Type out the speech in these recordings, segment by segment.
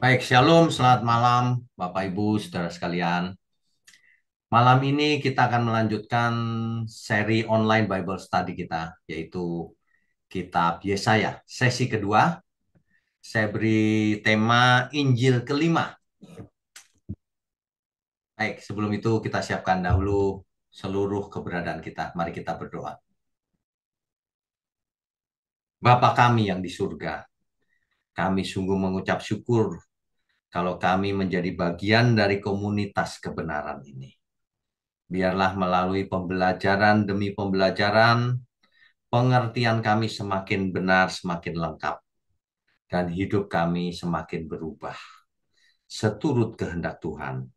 Baik, Shalom, selamat malam Bapak Ibu, saudara sekalian. Malam ini kita akan melanjutkan seri online Bible Study kita, yaitu Kitab Yesaya. Sesi kedua, saya beri tema Injil kelima. Baik, sebelum itu kita siapkan dahulu seluruh keberadaan kita. Mari kita berdoa. Bapa kami yang di surga, kami sungguh mengucap syukur kalau kami menjadi bagian dari komunitas kebenaran ini. Biarlah melalui pembelajaran demi pembelajaran, pengertian kami semakin benar, semakin lengkap, dan hidup kami semakin berubah. Seturut kehendak Tuhan,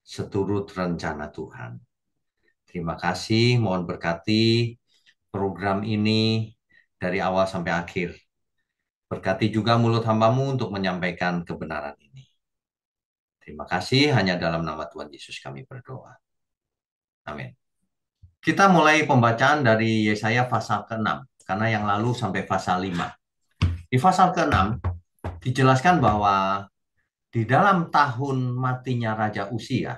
seturut rencana Tuhan. Terima kasih, mohon berkati program ini dari awal sampai akhir. Berkati juga mulut hambamu untuk menyampaikan kebenaran ini. Terima kasih, hanya dalam nama Tuhan Yesus kami berdoa. Amin. Kita mulai pembacaan dari Yesaya pasal ke-6, karena yang lalu sampai pasal 5. Di pasal ke-6 dijelaskan bahwa di dalam tahun matinya Raja Usia,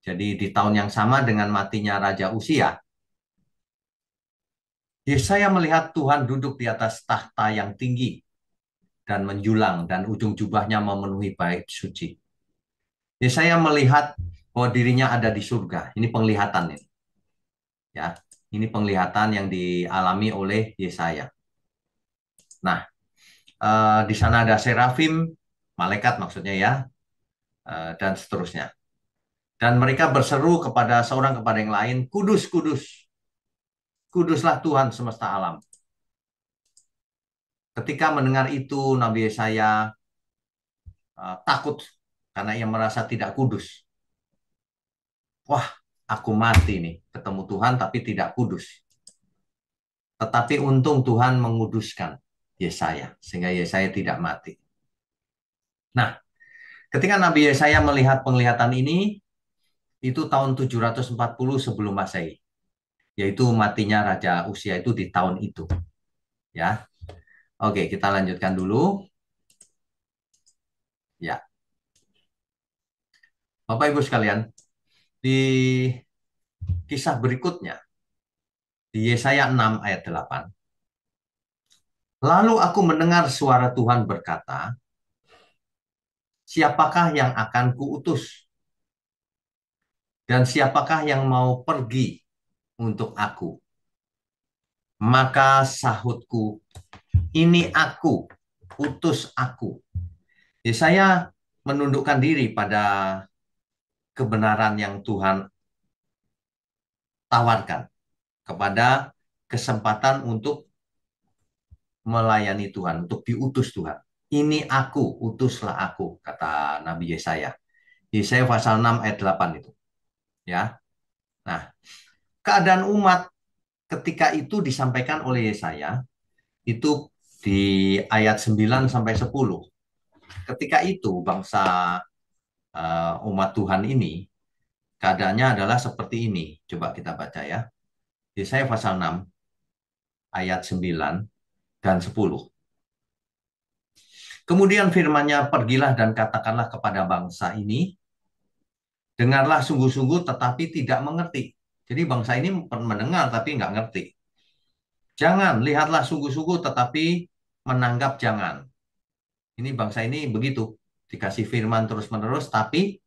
jadi di tahun yang sama dengan matinya Raja Usia, Yesaya melihat Tuhan duduk di atas tahta yang tinggi dan menjulang dan ujung jubahnya memenuhi bait suci. Yesaya melihat bahwa dirinya ada di surga. Ini penglihatan ini. Ya, ini penglihatan yang dialami oleh Yesaya. Nah, di sana ada serafim, malaikat maksudnya ya, dan seterusnya. Dan mereka berseru kepada seorang kepada yang lain, Kudus, Kudus, Kuduslah Tuhan semesta alam. Ketika mendengar itu, Nabi Yesaya takut karena ia merasa tidak kudus. Wah, aku mati nih, ketemu Tuhan tapi tidak kudus. Tetapi untung Tuhan menguduskan Yesaya, sehingga Yesaya tidak mati. Nah, ketika Nabi Yesaya melihat penglihatan ini, itu tahun 740 sebelum Masehi, yaitu matinya Raja Usia itu di tahun itu. Ya, oke, kita lanjutkan dulu. Ya, Bapak Ibu sekalian, di kisah berikutnya, di Yesaya 6 ayat 8, lalu aku mendengar suara Tuhan berkata, siapakah yang akan kuutus? Dan siapakah yang mau pergi untuk aku? Maka sahutku, ini aku, utus aku. Yesaya menundukkan diri pada kebenaran yang Tuhan tawarkan, kepada kesempatan untuk melayani Tuhan, untuk diutus Tuhan. Ini aku, utuslah aku, kata Nabi Yesaya. Yesaya pasal 6 ayat 8 itu. Ya. Nah, keadaan umat ketika itu disampaikan oleh Yesaya itu di ayat 9 sampai 10. Ketika itu bangsa umat Tuhan ini keadaannya adalah seperti ini. Coba kita baca ya. Yesaya pasal 6 ayat 9 dan 10. Kemudian firman-Nya, pergilah dan katakanlah kepada bangsa ini, dengarlah sungguh-sungguh tetapi tidak mengerti. Jadi bangsa ini mendengar tapi nggak ngerti. Jangan, lihatlah sungguh-sungguh tetapi menanggap jangan. Ini bangsa ini begitu. Dikasih firman terus-menerus tapi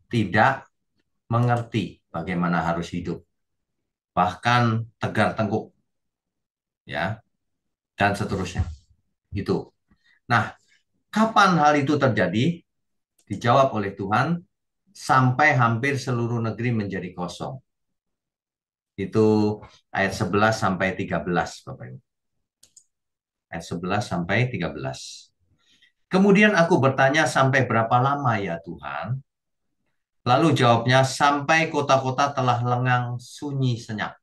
tidak mengerti bagaimana harus hidup. Bahkan tegar tengkuk. Ya, dan seterusnya. Itu. Nah, kapan hal itu terjadi? Dijawab oleh Tuhan, sampai hampir seluruh negeri menjadi kosong. Itu ayat 11 sampai 13, Bapak Ibu. Ayat 11 sampai 13. Kemudian aku bertanya, sampai berapa lama ya Tuhan? Lalu jawabnya, sampai kota-kota telah lengang sunyi senyap.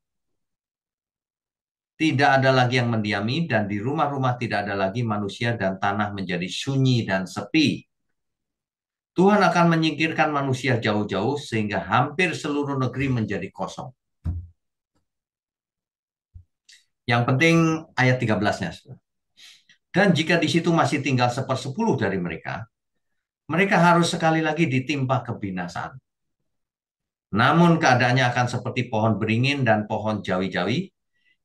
Tidak ada lagi yang mendiami, dan di rumah-rumah tidak ada lagi manusia, dan tanah menjadi sunyi dan sepi. Tuhan akan menyingkirkan manusia jauh-jauh, sehingga hampir seluruh negeri menjadi kosong. Yang penting ayat 13-nya. Dan jika di situ masih tinggal 1/10 dari mereka, mereka harus sekali lagi ditimpa kebinasaan. Namun keadaannya akan seperti pohon beringin dan pohon jawi-jawi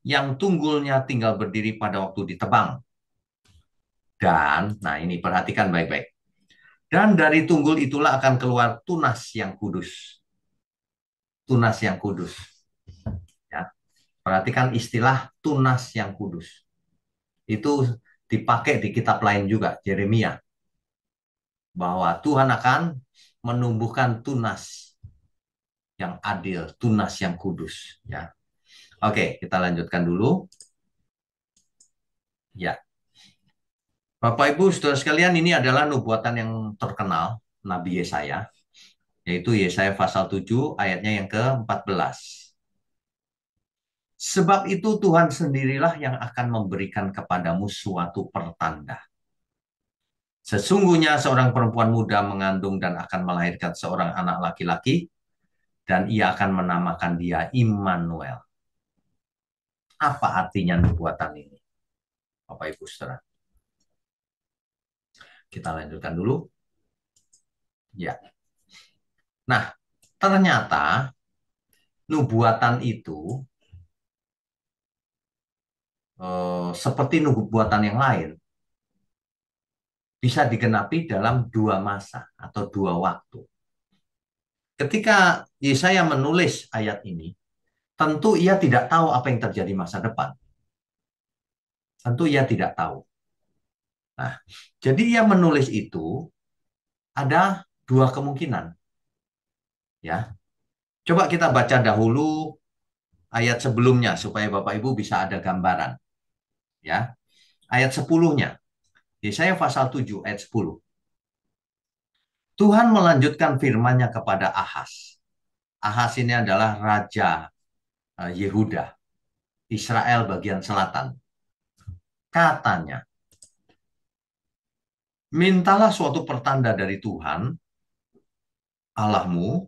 yang tunggulnya tinggal berdiri pada waktu ditebang. Dan, nah ini perhatikan baik-baik. Dan dari tunggul itulah akan keluar tunas yang kudus. Tunas yang kudus. Ya. Perhatikan istilah tunas yang kudus. Itu dipakai di kitab lain juga, Yeremia. Bahwa Tuhan akan menumbuhkan tunas yang adil, tunas yang kudus. Ya. Oke, kita lanjutkan dulu. Ya, Bapak Ibu Saudara sekalian, ini adalah nubuatan yang terkenal Nabi Yesaya, yaitu Yesaya pasal 7 ayatnya yang ke-14. Sebab itu Tuhan sendirilah yang akan memberikan kepadamu suatu pertanda. Sesungguhnya seorang perempuan muda mengandung dan akan melahirkan seorang anak laki-laki, dan ia akan menamakan dia Immanuel. Apa artinya nubuatan ini, Bapak Ibu Saudara? Kita lanjutkan dulu. Ya. Nah, ternyata nubuatan itu seperti nubuatan yang lain bisa digenapi dalam 2 masa atau 2 waktu. Ketika Yesaya menulis ayat ini, tentu ia tidak tahu apa yang terjadi masa depan. Tentu ia tidak tahu. Nah, jadi ia menulis itu ada 2 kemungkinan. Ya, coba kita baca dahulu ayat sebelumnya supaya Bapak Ibu bisa ada gambaran. Ya, ayat 10-nya. Yesaya pasal 7 ayat 10. Tuhan melanjutkan firman-Nya kepada Ahaz. Ahaz ini adalah raja Yehuda, Israel bagian selatan. Katanya, mintalah suatu pertanda dari Tuhan Allahmu,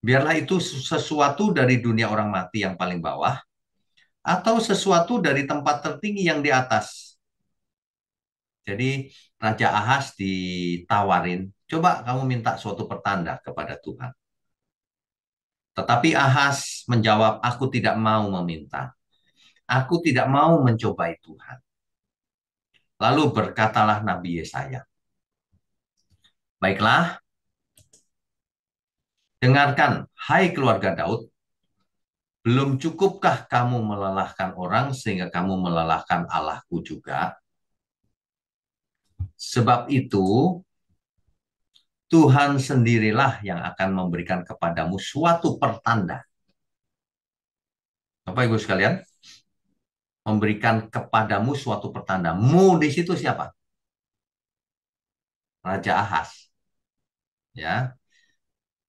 biarlah itu sesuatu dari dunia orang mati yang paling bawah, atau sesuatu dari tempat tertinggi yang di atas. Jadi Raja Ahaz ditawarin, coba kamu minta suatu pertanda kepada Tuhan. Tetapi Ahaz menjawab, aku tidak mau meminta. Aku tidak mau mencobai Tuhan. Lalu berkatalah Nabi Yesaya, baiklah, dengarkan, hai keluarga Daud, belum cukupkah kamu melelahkan orang sehingga kamu melelahkan Allahku juga? Sebab itu, Tuhan sendirilah yang akan memberikan kepadamu suatu pertanda. Bapak Ibu sekalian, memberikan kepadamu suatu pertanda. Mu di situ siapa? Raja Ahaz. Ya,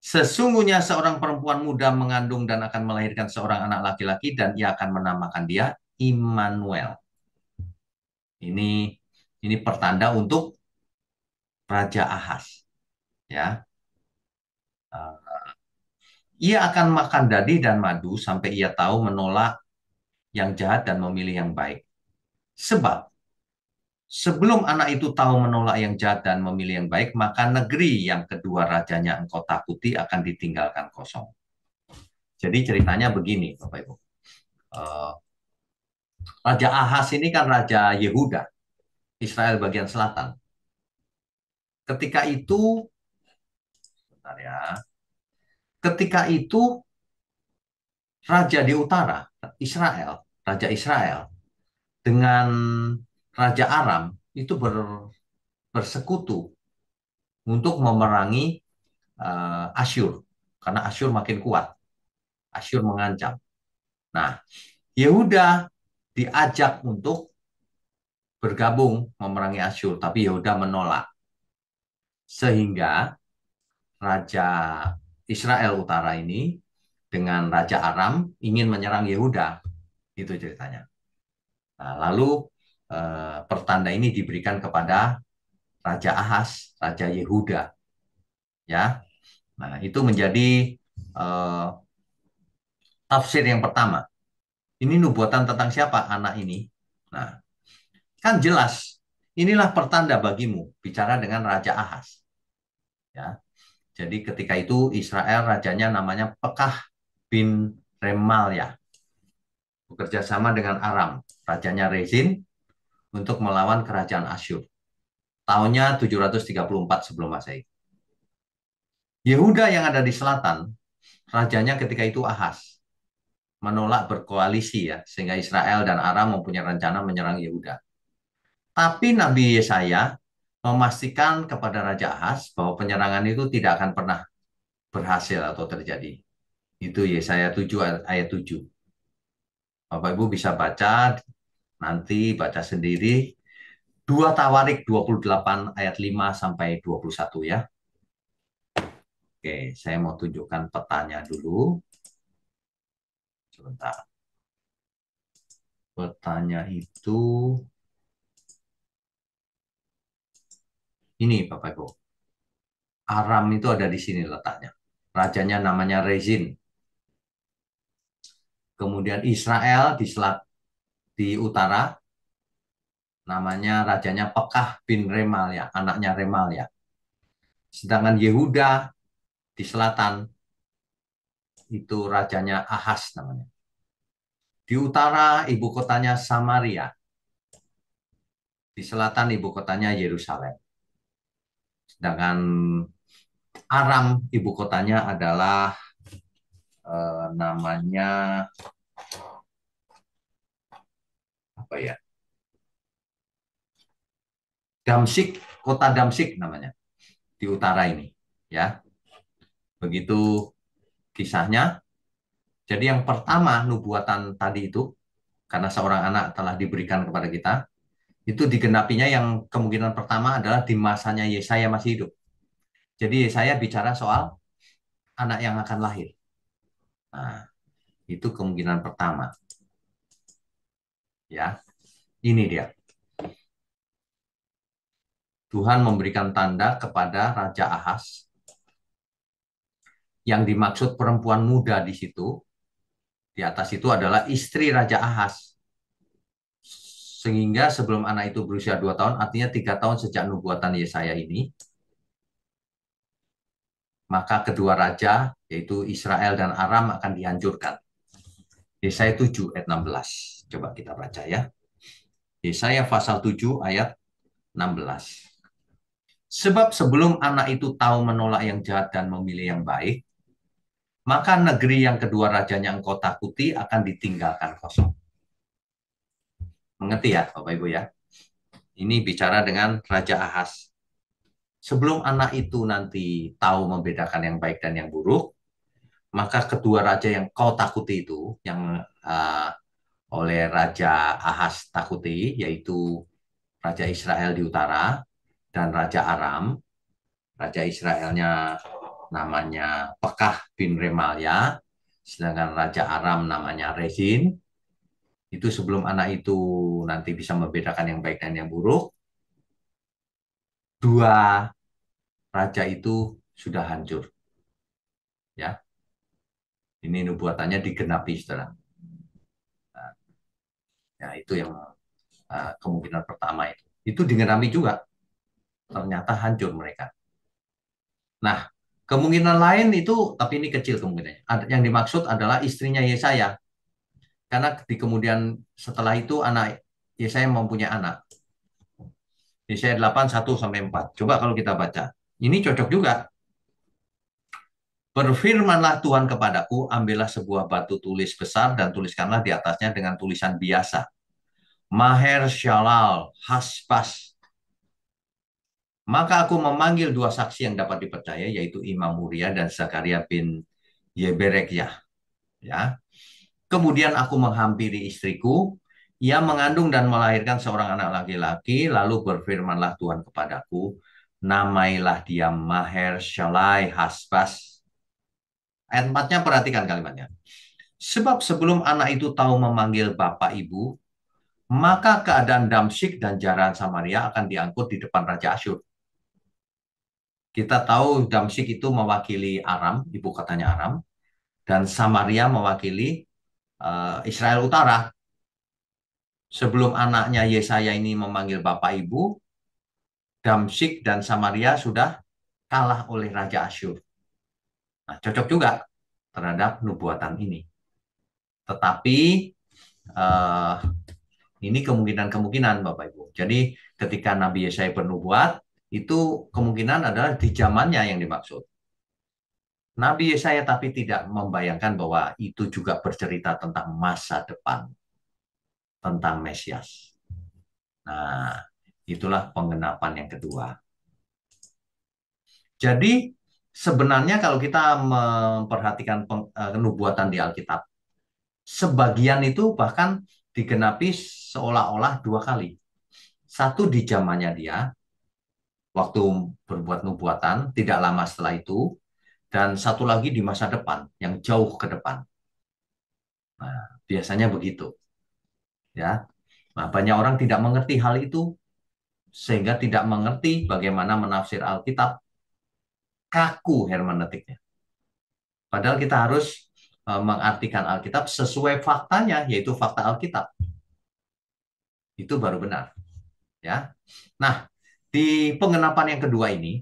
sesungguhnya seorang perempuan muda mengandung dan akan melahirkan seorang anak laki-laki dan ia akan menamakan dia Immanuel. Ini pertanda untuk Raja Ahaz. Ya, ia akan makan dadi dan madu sampai ia tahu menolak yang jahat dan memilih yang baik. Sebab sebelum anak itu tahu menolak yang jahat dan memilih yang baik, maka negeri yang kedua rajanya engkau takuti akan ditinggalkan kosong. Jadi ceritanya begini, Bapak Ibu. Uh, Raja Ahaz ini kan Raja Yehuda, Israel bagian selatan. Ketika itu, bentar ya, ketika itu Raja di utara, Israel, Raja Israel, dengan Raja Aram itu bersekutu untuk memerangi Asyur. Karena Asyur makin kuat. Asyur mengancam. Nah, Yehuda diajak untuk bergabung memerangi Asyur, tapi Yehuda menolak. Sehingga Raja Israel Utara ini dengan Raja Aram ingin menyerang Yehuda. Itu ceritanya. Nah, lalu pertanda ini diberikan kepada Raja Ahaz, Raja Yehuda. Ya, nah itu menjadi tafsir yang pertama. Ini nubuatan tentang siapa anak ini? Nah, Kan jelas. Inilah pertanda bagimu, bicara dengan Raja Ahaz. Ya. Jadi ketika itu Israel rajanya namanya Pekah bin Remalia. Bekerja sama dengan Aram, rajanya Rezin, untuk melawan kerajaan Asyur. Tahunnya 734 sebelum Masehi. Yehuda yang ada di selatan, rajanya ketika itu Ahaz, menolak berkoalisi ya, sehingga Israel dan Aram mempunyai rencana menyerang Yehuda. Tapi Nabi Yesaya memastikan kepada Raja Ahaz bahwa penyerangan itu tidak akan pernah berhasil atau terjadi. Itu Yesaya 7 ayat 7. Bapak Ibu bisa baca, nanti baca sendiri. 2 Tawarik 28 ayat 5 sampai 21 ya. Oke, saya mau tunjukkan petanya dulu. Sebentar. Petanya itu ini Bapak Ibu. Aram itu ada di sini letaknya. Rajanya namanya Rezin. Kemudian Israel di utara namanya rajanya Pekah bin Remalia, anaknya Remalia. Sedangkan Yehuda di selatan itu rajanya Ahaz namanya. Di utara ibu kotanya Samaria, di selatan ibu kotanya Yerusalem. Sedangkan Aram ibu kotanya adalah namanya apa ya? Damsik, kota Damsik namanya di utara ini, ya. Begitu kisahnya. Jadi yang pertama nubuatan tadi itu karena seorang anak telah diberikan kepada kita, itu digenapinya yang kemungkinan pertama adalah di masanya Yesaya masih hidup. Jadi Yesaya bicara soal anak yang akan lahir. Nah, itu kemungkinan pertama. Ya, ini dia. Tuhan memberikan tanda kepada Raja Ahaz. Yang dimaksud perempuan muda di situ, di atas itu adalah istri Raja Ahaz. Sehingga sebelum anak itu berusia 2 tahun, artinya 3 tahun sejak nubuatan Yesaya ini, maka kedua raja, yaitu Israel dan Aram akan dihancurkan. Yesaya 7 ayat 16. Coba kita baca ya. Yesaya pasal 7 ayat 16. Sebab sebelum anak itu tahu menolak yang jahat dan memilih yang baik, maka negeri yang kedua rajanya engkau takuti akan ditinggalkan kosong. Mengerti ya Bapak Ibu ya? Ini bicara dengan Raja Ahaz. Sebelum anak itu nanti tahu membedakan yang baik dan yang buruk, maka kedua raja yang kau takuti itu, yang oleh Raja Ahaz takuti, yaitu Raja Israel di utara dan Raja Aram. Raja Israelnya namanya Pekah bin Remalia, sedangkan Raja Aram namanya Rezin. Itu sebelum anak itu nanti bisa membedakan yang baik dan yang buruk, dua raja itu sudah hancur. Ya, ini nubuatannya digenapi, saudara. Nah, ya, itu yang kemungkinan pertama itu. Itu digenapi juga. Ternyata hancur mereka. Nah, kemungkinan lain itu, tapi ini kecil kemungkinannya. Yang dimaksud adalah istrinya Yesaya. Karena di kemudian setelah itu anak Yesaya mempunyai anak. Yesaya 8, 1-4. Coba kalau kita baca. Ini cocok juga. Berfirmanlah Tuhan kepadaku, ambillah sebuah batu tulis besar dan tuliskanlah di atasnya dengan tulisan biasa. Maher Shalal Haspas. Maka aku memanggil dua saksi yang dapat dipercaya, yaitu Imam Huria dan Zakaria bin Yeberekyah. Ya. Kemudian aku menghampiri istriku, ia mengandung dan melahirkan seorang anak laki-laki, lalu berfirmanlah Tuhan kepadaku, namailah dia Maher Shalai Hasbas. Ayat 4-nya perhatikan kalimatnya. Sebab sebelum anak itu tahu memanggil bapak ibu, maka keadaan Damsyik dan jaran Samaria akan diangkut di depan Raja Asyur. Kita tahu Damsyik itu mewakili Aram, ibu kotanya Aram, dan Samaria mewakili Israel Utara. Sebelum anaknya Yesaya ini memanggil Bapak Ibu, Damsyik dan Samaria sudah kalah oleh Raja Asyur. Nah, cocok juga terhadap nubuatan ini. Tetapi eh, ini kemungkinan-kemungkinan Bapak Ibu. Jadi ketika Nabi Yesaya bernubuat, itu kemungkinan adalah di zamannya yang dimaksud. Nabi Yesaya tapi tidak membayangkan bahwa itu juga bercerita tentang masa depan, tentang Mesias. Nah, itulah penggenapan yang kedua. Jadi sebenarnya kalau kita memperhatikan nubuatan di Alkitab, sebagian itu bahkan digenapi seolah-olah dua kali. Satu di zamannya dia, waktu berbuat nubuatan, tidak lama setelah itu, dan satu lagi di masa depan, yang jauh ke depan. Nah, biasanya begitu, ya. Nah, banyak orang tidak mengerti hal itu, sehingga tidak mengerti bagaimana menafsir Alkitab, kaku hermeneutiknya. Padahal kita harus mengartikan Alkitab sesuai faktanya, yaitu fakta Alkitab. Itu baru benar, ya. Nah, di pengenapan yang kedua ini,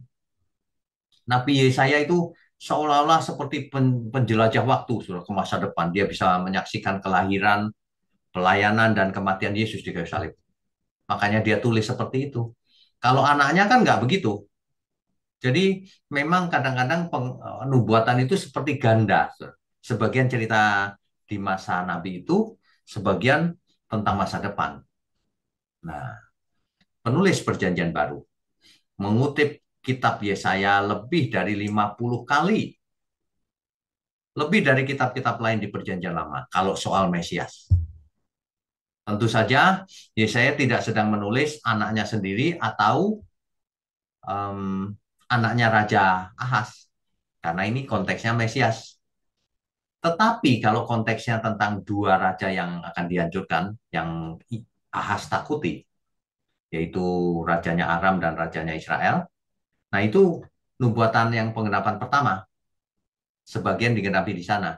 Nabi Yesaya itu seolah-olah seperti penjelajah waktu sudah ke masa depan. Dia bisa menyaksikan kelahiran, pelayanan, dan kematian Yesus di kayu salib. Makanya dia tulis seperti itu. Kalau anaknya kan nggak begitu. Jadi memang kadang-kadang nubuatan itu seperti ganda. Sebagian cerita di masa Nabi itu, sebagian tentang masa depan. Nah, penulis Perjanjian Baru mengutip kitab Yesaya lebih dari 50 kali. Lebih dari kitab-kitab lain di Perjanjian Lama kalau soal Mesias. Tentu saja, Yesaya tidak sedang menulis anaknya sendiri atau um, anaknya Raja Ahaz. Karena ini konteksnya Mesias. Tetapi kalau konteksnya tentang dua raja yang akan dihancurkan, yang Ahaz takuti, yaitu rajanya Aram dan rajanya Israel, nah itu nubuatan yang penggenapan pertama. Sebagian digenapi di sana.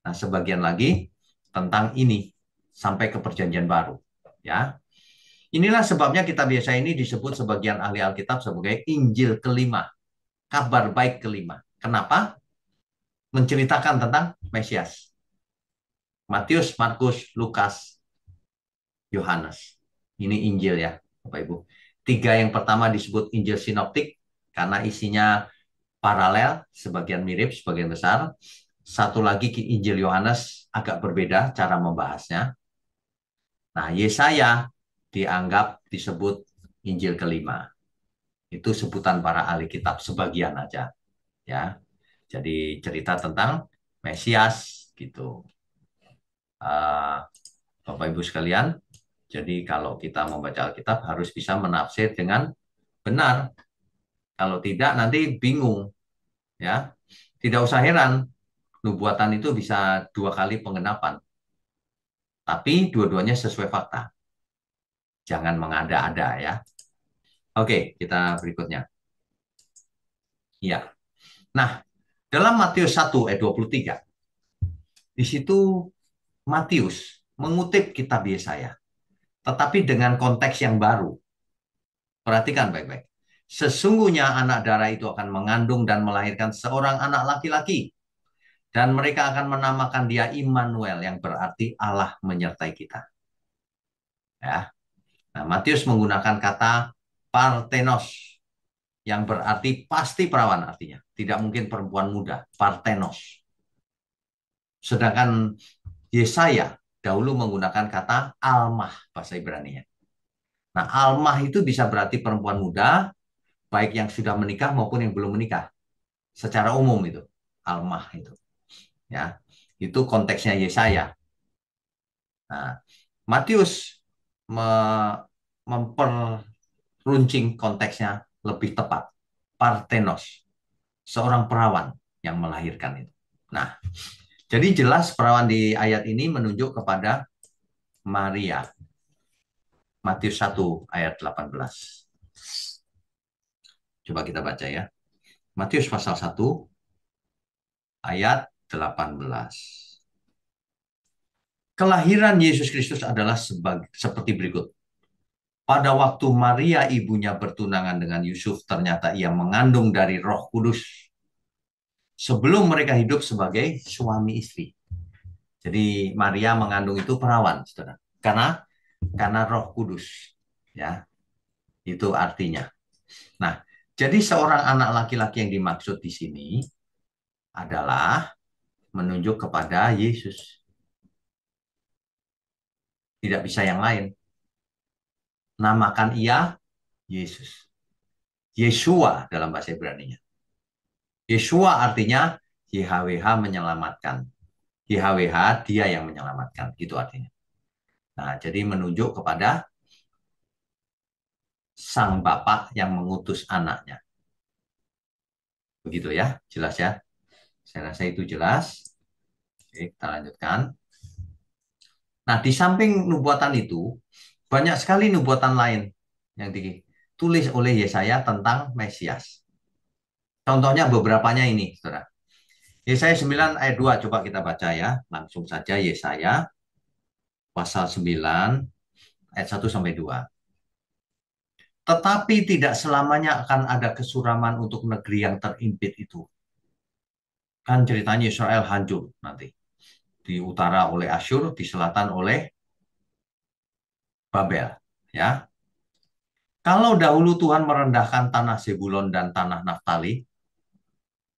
Nah, sebagian lagi tentang ini sampai ke perjanjian baru. Ya, inilah sebabnya kitab Yesaya ini disebut sebagian ahli Alkitab sebagai Injil kelima, kabar baik kelima. Kenapa? Menceritakan tentang Mesias. Matius, Markus, Lukas, Yohanes. Ini Injil ya, Bapak Ibu. Tiga yang pertama disebut Injil sinoptik karena isinya paralel, sebagian mirip, sebagian besar. Satu lagi Injil Yohanes agak berbeda cara membahasnya. Nah, Yesaya dianggap disebut Injil kelima. Itu sebutan para ahli kitab sebagian aja, ya. Jadi cerita tentang Mesias gitu. Uh, Bapak Ibu sekalian, jadi kalau kita membaca Alkitab harus bisa menafsir dengan benar. Kalau tidak nanti bingung, ya. Tidak usah heran nubuatan itu bisa dua kali penggenapan, tapi dua-duanya sesuai fakta. Jangan mengada-ada ya. Oke, kita berikutnya. Ya. Nah, dalam Matius 1 ayat 23, di situ Matius mengutip kitab Yesaya, tetapi dengan konteks yang baru. Perhatikan baik-baik. Sesungguhnya anak darah itu akan mengandung dan melahirkan seorang anak laki-laki, dan mereka akan menamakan dia Immanuel, yang berarti Allah menyertai kita. Ya. Nah, Matius menggunakan kata partenos, yang berarti pasti perawan artinya. Tidak mungkin perempuan muda, partenos. Sedangkan Yesaya dahulu menggunakan kata almah bahasa Ibrani-nya. Nah, almah itu bisa berarti perempuan muda, baik yang sudah menikah maupun yang belum menikah. Secara umum itu, almah itu. Ya, itu konteksnya Yesaya. Nah, Matius memperruncing konteksnya lebih tepat. Partenos, seorang perawan yang melahirkan itu. Nah, jadi jelas perawan di ayat ini menunjuk kepada Maria. Matius 1 ayat 18. Coba kita baca ya. Matius pasal 1 ayat 18. Kelahiran Yesus Kristus adalah seperti berikut. Pada waktu Maria ibunya bertunangan dengan Yusuf, ternyata ia mengandung dari Roh Kudus. Sebelum mereka hidup sebagai suami istri. Jadi Maria mengandung itu perawan, saudara. Karena Roh Kudus, ya, itu artinya. Nah, jadi seorang anak laki-laki yang dimaksud di sini adalah menunjuk kepada Yesus. Tidak bisa yang lain. Namakan ia Yesus. Yeshua dalam bahasa Ibrani-nya. Yeshua artinya YHWH menyelamatkan. YHWH dia yang menyelamatkan. Gitu artinya. Nah, jadi menunjuk kepada sang bapak yang mengutus anaknya. Begitu ya, jelas ya. Saya rasa itu jelas. Oke, kita lanjutkan. Nah, di samping nubuatan itu, banyak sekali nubuatan lain yang ditulis oleh Yesaya tentang Mesias. Contohnya beberapanya ini, saudara. Yesaya 9 ayat 2, coba kita baca ya. Langsung saja Yesaya pasal 9 ayat 1 sampai 2. Tetapi tidak selamanya akan ada kesuraman untuk negeri yang terimpit itu. Kan ceritanya Israel hancur nanti. Di utara oleh Asyur, di selatan oleh Babel. Ya, kalau dahulu Tuhan merendahkan tanah Zebulon dan tanah Naftali,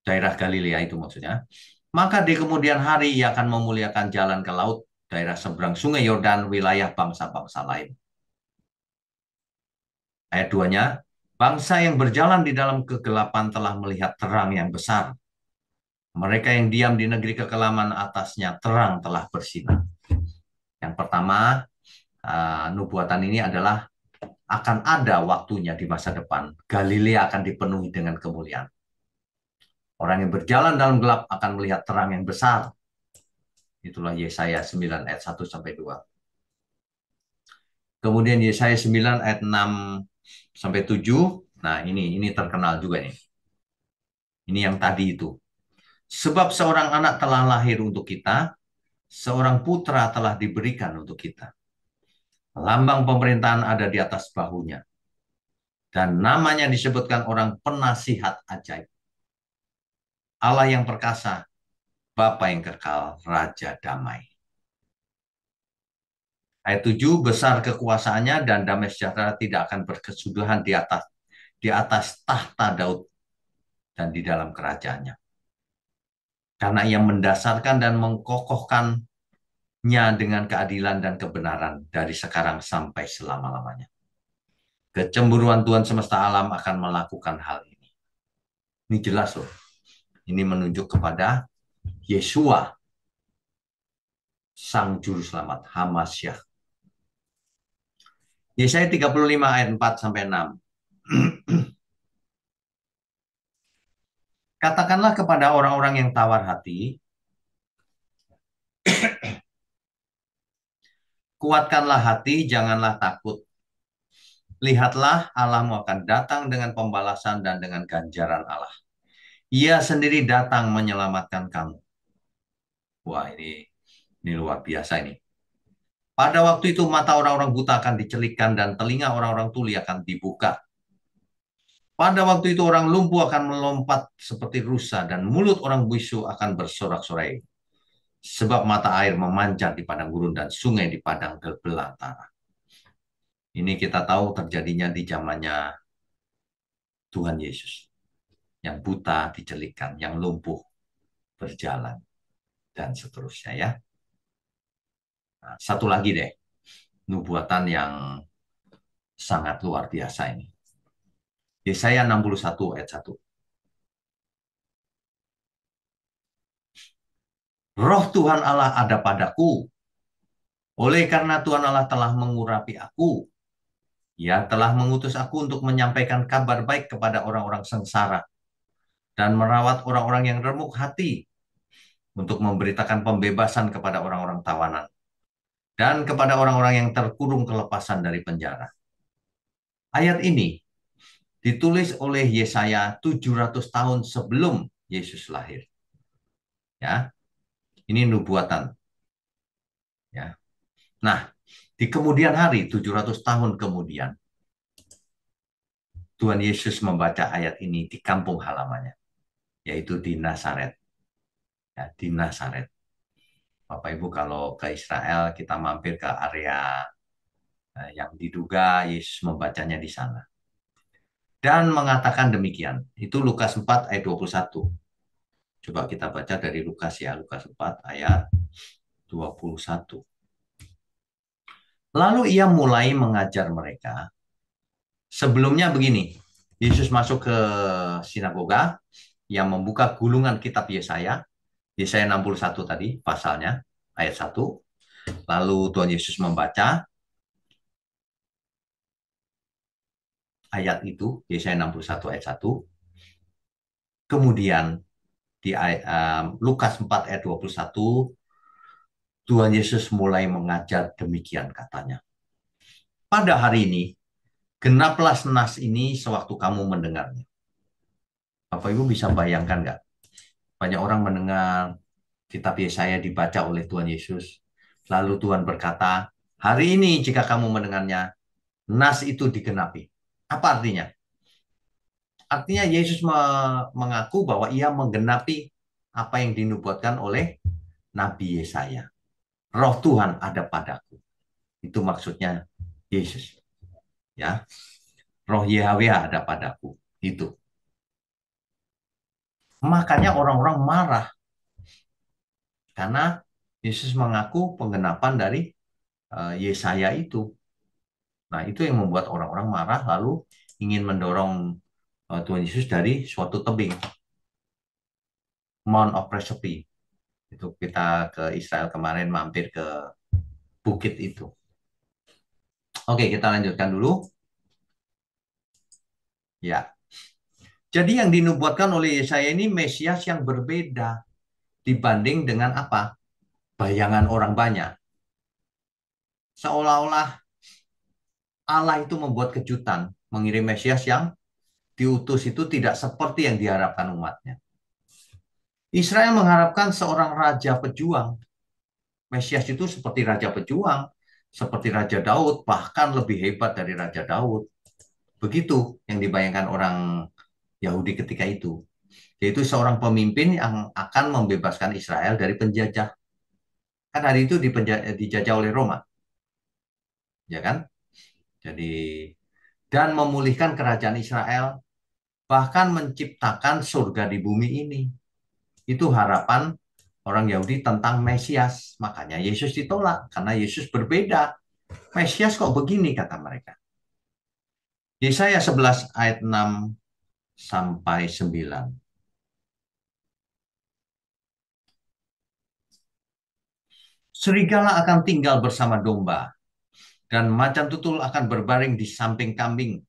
daerah Galilea itu maksudnya, maka di kemudian hari ia akan memuliakan jalan ke laut, daerah seberang sungai Yordan, wilayah bangsa-bangsa lain. Ayat 2-nya, bangsa yang berjalan di dalam kegelapan telah melihat terang yang besar. Mereka yang diam di negeri kekelaman atasnya, terang telah bersinar. Yang pertama, nubuatan ini adalah akan ada waktunya di masa depan. Galilea akan dipenuhi dengan kemuliaan. Orang yang berjalan dalam gelap akan melihat terang yang besar. Itulah Yesaya 9 ayat 1 sampai 2. Kemudian Yesaya 9 ayat 6 sampai 7. Nah, ini terkenal juga nih. Ini yang tadi itu. Sebab seorang anak telah lahir untuk kita, seorang putra telah diberikan untuk kita. Lambang pemerintahan ada di atas bahunya. Dan namanya disebutkan orang penasihat ajaib. Allah yang perkasa, Bapa yang kekal, Raja damai. Ayat 7, besar kekuasaannya dan damai sejahtera tidak akan berkesudahan di atas tahta Daud dan di dalam kerajaannya. Karena ia mendasarkan dan mengkokohkannya dengan keadilan dan kebenaran dari sekarang sampai selama-lamanya. Kecemburuan Tuhan semesta alam akan melakukan hal ini. Ini jelas loh. Ini menunjuk kepada Yeshua, Sang Juru Selamat, Hamasyah. Yesaya 35 ayat 4 sampai 6. Katakanlah kepada orang-orang yang tawar hati, kuatkanlah hati, janganlah takut. Lihatlah, Allahmu akan datang dengan pembalasan dan dengan ganjaran Allah. Ia sendiri datang menyelamatkan kamu. Wah, ini luar biasa ini. Pada waktu itu mata orang-orang buta akan dicelikkan dan telinga orang-orang tuli akan dibuka. Pada waktu itu orang lumpuh akan melompat seperti rusa dan mulut orang bisu akan bersorak-sorai. Sebab mata air memancar di padang gurun dan sungai di padang belantara. Ini kita tahu terjadinya di zamannya Tuhan Yesus. Yang buta dicelikkan, yang lumpuh berjalan, dan seterusnya ya. Nah, satu lagi deh, nubuatan yang sangat luar biasa ini. Yesaya 61 ayat 1. Roh Tuhan Allah ada padaku. Oleh karena Tuhan Allah telah mengurapi aku. Ia telah mengutus aku untuk menyampaikan kabar baik kepada orang-orang sengsara dan merawat orang-orang yang remuk hati, untuk memberitakan pembebasan kepada orang-orang tawanan dan kepada orang-orang yang terkurung kelepasan dari penjara. Ayat ini ditulis oleh Yesaya 700 tahun sebelum Yesus lahir. Ya, ini nubuatan. Ya. Nah, di kemudian hari, 700 tahun kemudian, Tuhan Yesus membaca ayat ini di kampung halamannya, yaitu di Nazaret. Ya, di Nazaret. Bapak Ibu kalau ke Israel, kita mampir ke area yang diduga Yesus membacanya di sana. Dan mengatakan demikian. Itu Lukas 4 ayat 21. Coba kita baca dari Lukas ya, Lukas 4 ayat 21. Lalu ia mulai mengajar mereka. Sebelumnya begini, Yesus masuk ke sinagoga yang membuka gulungan kitab Yesaya, Yesaya 61 tadi, pasalnya, ayat 1. Lalu Tuhan Yesus membaca ayat itu, Yesaya 61 ayat 1. Kemudian di Lukas 4 ayat 21, Tuhan Yesus mulai mengajar demikian katanya. Pada hari ini, genaplah nas ini sewaktu kamu mendengarnya. Bapak Ibu bisa bayangkan nggak? Banyak orang mendengar kitab Yesaya dibaca oleh Tuhan Yesus. Lalu Tuhan berkata, hari ini jika kamu mendengarnya, nas itu digenapi. Apa artinya? Artinya Yesus mengaku bahwa ia menggenapi apa yang dinubuatkan oleh Nabi Yesaya. Roh Tuhan ada padaku. Itu maksudnya Yesus. Ya, Roh Yahweh ada padaku. Itu. Makanya orang-orang marah karena Yesus mengaku penggenapan dari Yesaya itu. Nah, itu yang membuat orang-orang marah lalu ingin mendorong Tuhan Yesus dari suatu tebing, Mount of Presepi. Itu kita ke Israel kemarin mampir ke bukit itu. Oke, kita lanjutkan dulu. Ya. Jadi yang dinubuatkan oleh Yesaya ini Mesias yang berbeda dibanding dengan apa? Bayangan orang banyak. Seolah-olah Allah itu membuat kejutan, mengirim Mesias yang diutus itu tidak seperti yang diharapkan umatnya. Israel mengharapkan seorang raja pejuang. Mesias itu seperti raja pejuang, seperti Raja Daud, bahkan lebih hebat dari Raja Daud. Begitu yang dibayangkan orang Yahudi ketika itu. Yaitu seorang pemimpin yang akan membebaskan Israel dari penjajah. Kan hari itu dijajah oleh Roma, ya kan? Jadi, dan memulihkan kerajaan Israel, bahkan menciptakan surga di bumi ini. Itu harapan orang Yahudi tentang Mesias. Makanya Yesus ditolak, karena Yesus berbeda. Mesias kok begini, kata mereka. Yesaya 11 ayat 6 sampai 9. Serigala akan tinggal bersama domba, dan macan tutul akan berbaring di samping kambing.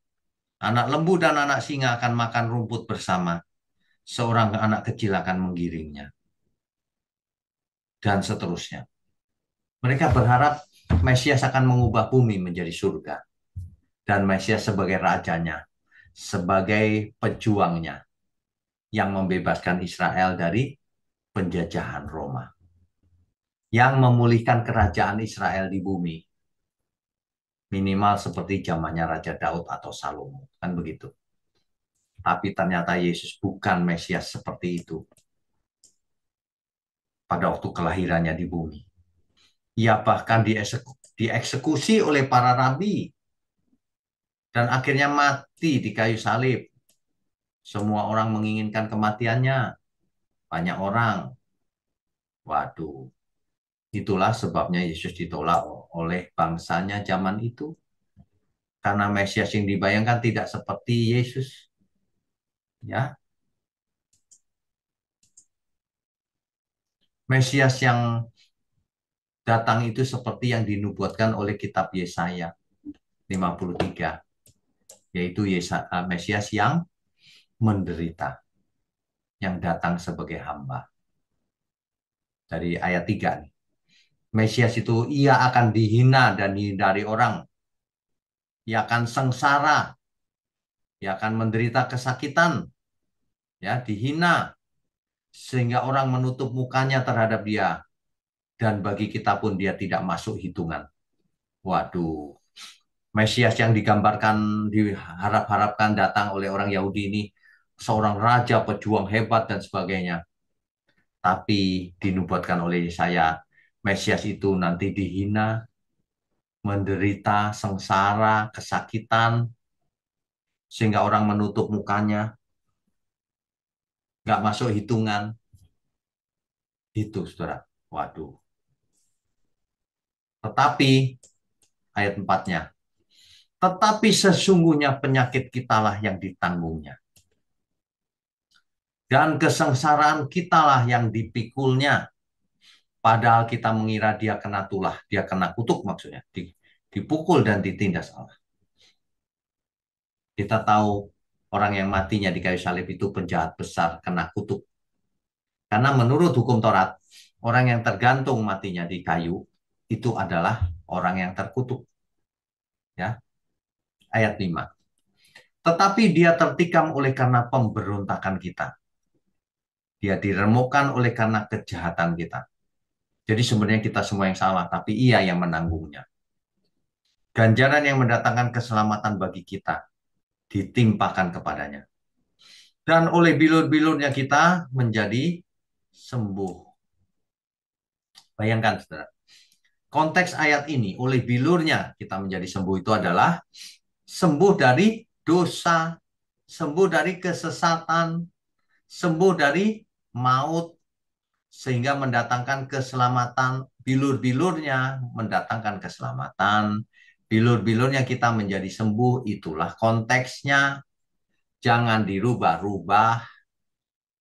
Anak lembu dan anak singa akan makan rumput bersama. Seorang anak kecil akan menggiringnya. Dan seterusnya. Mereka berharap Mesias akan mengubah bumi menjadi surga. Dan Mesias sebagai rajanya, sebagai pejuangnya, yang membebaskan Israel dari penjajahan Roma. Yang memulihkan kerajaan Israel di bumi. Minimal seperti zamannya Raja Daud atau Salomo. Kan begitu. Tapi ternyata Yesus bukan Mesias seperti itu pada waktu kelahirannya di bumi. Ia bahkan dieksekusi oleh para rabi dan akhirnya mati di kayu salib. Semua orang menginginkan kematiannya. Banyak orang. Waduh, itulah sebabnya Yesus ditolak oleh bangsanya zaman itu. Karena Mesias yang dibayangkan tidak seperti Yesus. Ya, Mesias yang datang itu seperti yang dinubuatkan oleh kitab Yesaya 53, yaitu Mesias yang menderita, yang datang sebagai hamba. Dari ayat 3 nih. Mesias itu ia akan dihina dan dihindari orang. Ia akan sengsara, ia akan menderita kesakitan, ya, dihina sehingga orang menutup mukanya terhadap dia. dan bagi kita pun dia tidak masuk hitungan. Waduh, Mesias yang digambarkan, diharap-harapkan datang oleh orang Yahudi ini seorang raja, pejuang hebat dan sebagainya. Tapi dinubuatkan oleh Yesaya, Mesias itu nanti dihina, menderita, sengsara, kesakitan, sehingga orang menutup mukanya, nggak masuk hitungan. Itu, saudara. Waduh. Tetapi, ayat 4-nya, tetapi sesungguhnya penyakit kitalah yang ditanggungnya. Dan kesengsaraan kitalah yang dipikulnya. Padahal kita mengira dia kena tulah, dia kena kutuk maksudnya. Dipukul dan ditindas Allah. Kita tahu orang yang matinya di kayu salib itu penjahat besar, kena kutuk. Karena menurut hukum Taurat, orang yang tergantung matinya di kayu itu adalah orang yang terkutuk. Ya, ayat 5. Tetapi dia tertikam oleh karena pemberontakan kita. Dia diremukkan oleh karena kejahatan kita. Jadi sebenarnya kita semua yang salah, tapi ia yang menanggungnya. Ganjaran yang mendatangkan keselamatan bagi kita ditimpakan kepadanya. Dan oleh bilur-bilurnya kita menjadi sembuh. Bayangkan, saudara. Konteks ayat ini, oleh bilurnya kita menjadi sembuh itu adalah sembuh dari dosa, sembuh dari kesesatan, sembuh dari maut, sehingga mendatangkan keselamatan. Bilur-bilurnya mendatangkan keselamatan, bilur-bilurnya kita menjadi sembuh, itulah konteksnya. Jangan dirubah-rubah.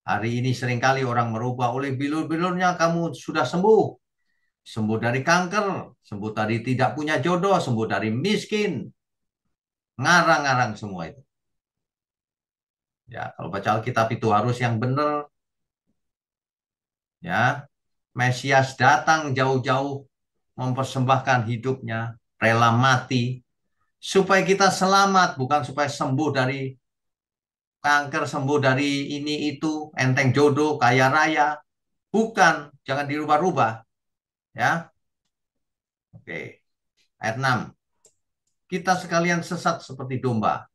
Hari ini seringkali orang merubah, oleh bilur-bilurnya kamu sudah sembuh. Sembuh dari kanker, sembuh dari tidak punya jodoh, sembuh dari miskin. Ngarang-ngarang semua itu. Ya, kalau baca Alkitab itu harus yang benar. Ya, Mesias datang jauh-jauh mempersembahkan hidupnya, rela mati supaya kita selamat, bukan supaya sembuh dari kanker, sembuh dari ini itu, enteng jodoh, kaya raya. Bukan, jangan dirubah-rubah. Ya, oke. Ayat 6. Kita sekalian sesat seperti domba.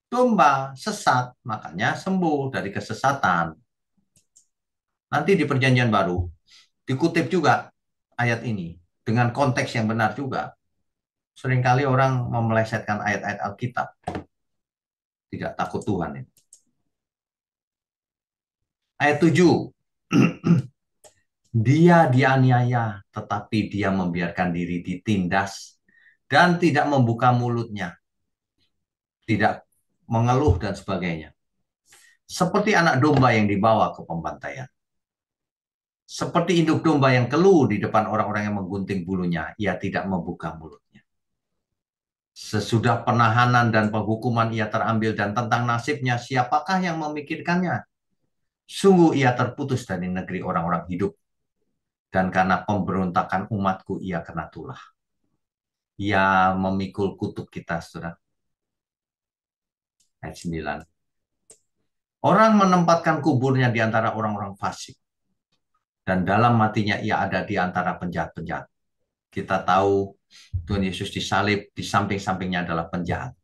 Domba sesat, makanya sembuh dari kesesatan. Nanti di perjanjian baru, dikutip juga ayat ini. Dengan konteks yang benar juga. Seringkali orang memelesetkan ayat-ayat Alkitab. Tidak takut Tuhan. Ayat 7. Dia dianiaya, tetapi dia membiarkan diri ditindas dan tidak membuka mulutnya. Tidak mengeluh dan sebagainya. Seperti anak domba yang dibawa ke pembantaian. Seperti induk domba yang keluh di depan orang-orang yang menggunting bulunya, ia tidak membuka mulutnya. Sesudah penahanan dan penghukuman ia terambil, dan tentang nasibnya siapakah yang memikirkannya? Sungguh ia terputus dari negeri orang-orang hidup, dan karena pemberontakan umatku ia kena tulah. Ia memikul kutuk kita, saudara. Ayat 9. Orang menempatkan kuburnya di antara orang-orang fasik, dan dalam matinya ia ada di antara penjahat-penjahat. Kita tahu Tuhan Yesus disalib, di samping-sampingnya adalah penjahat.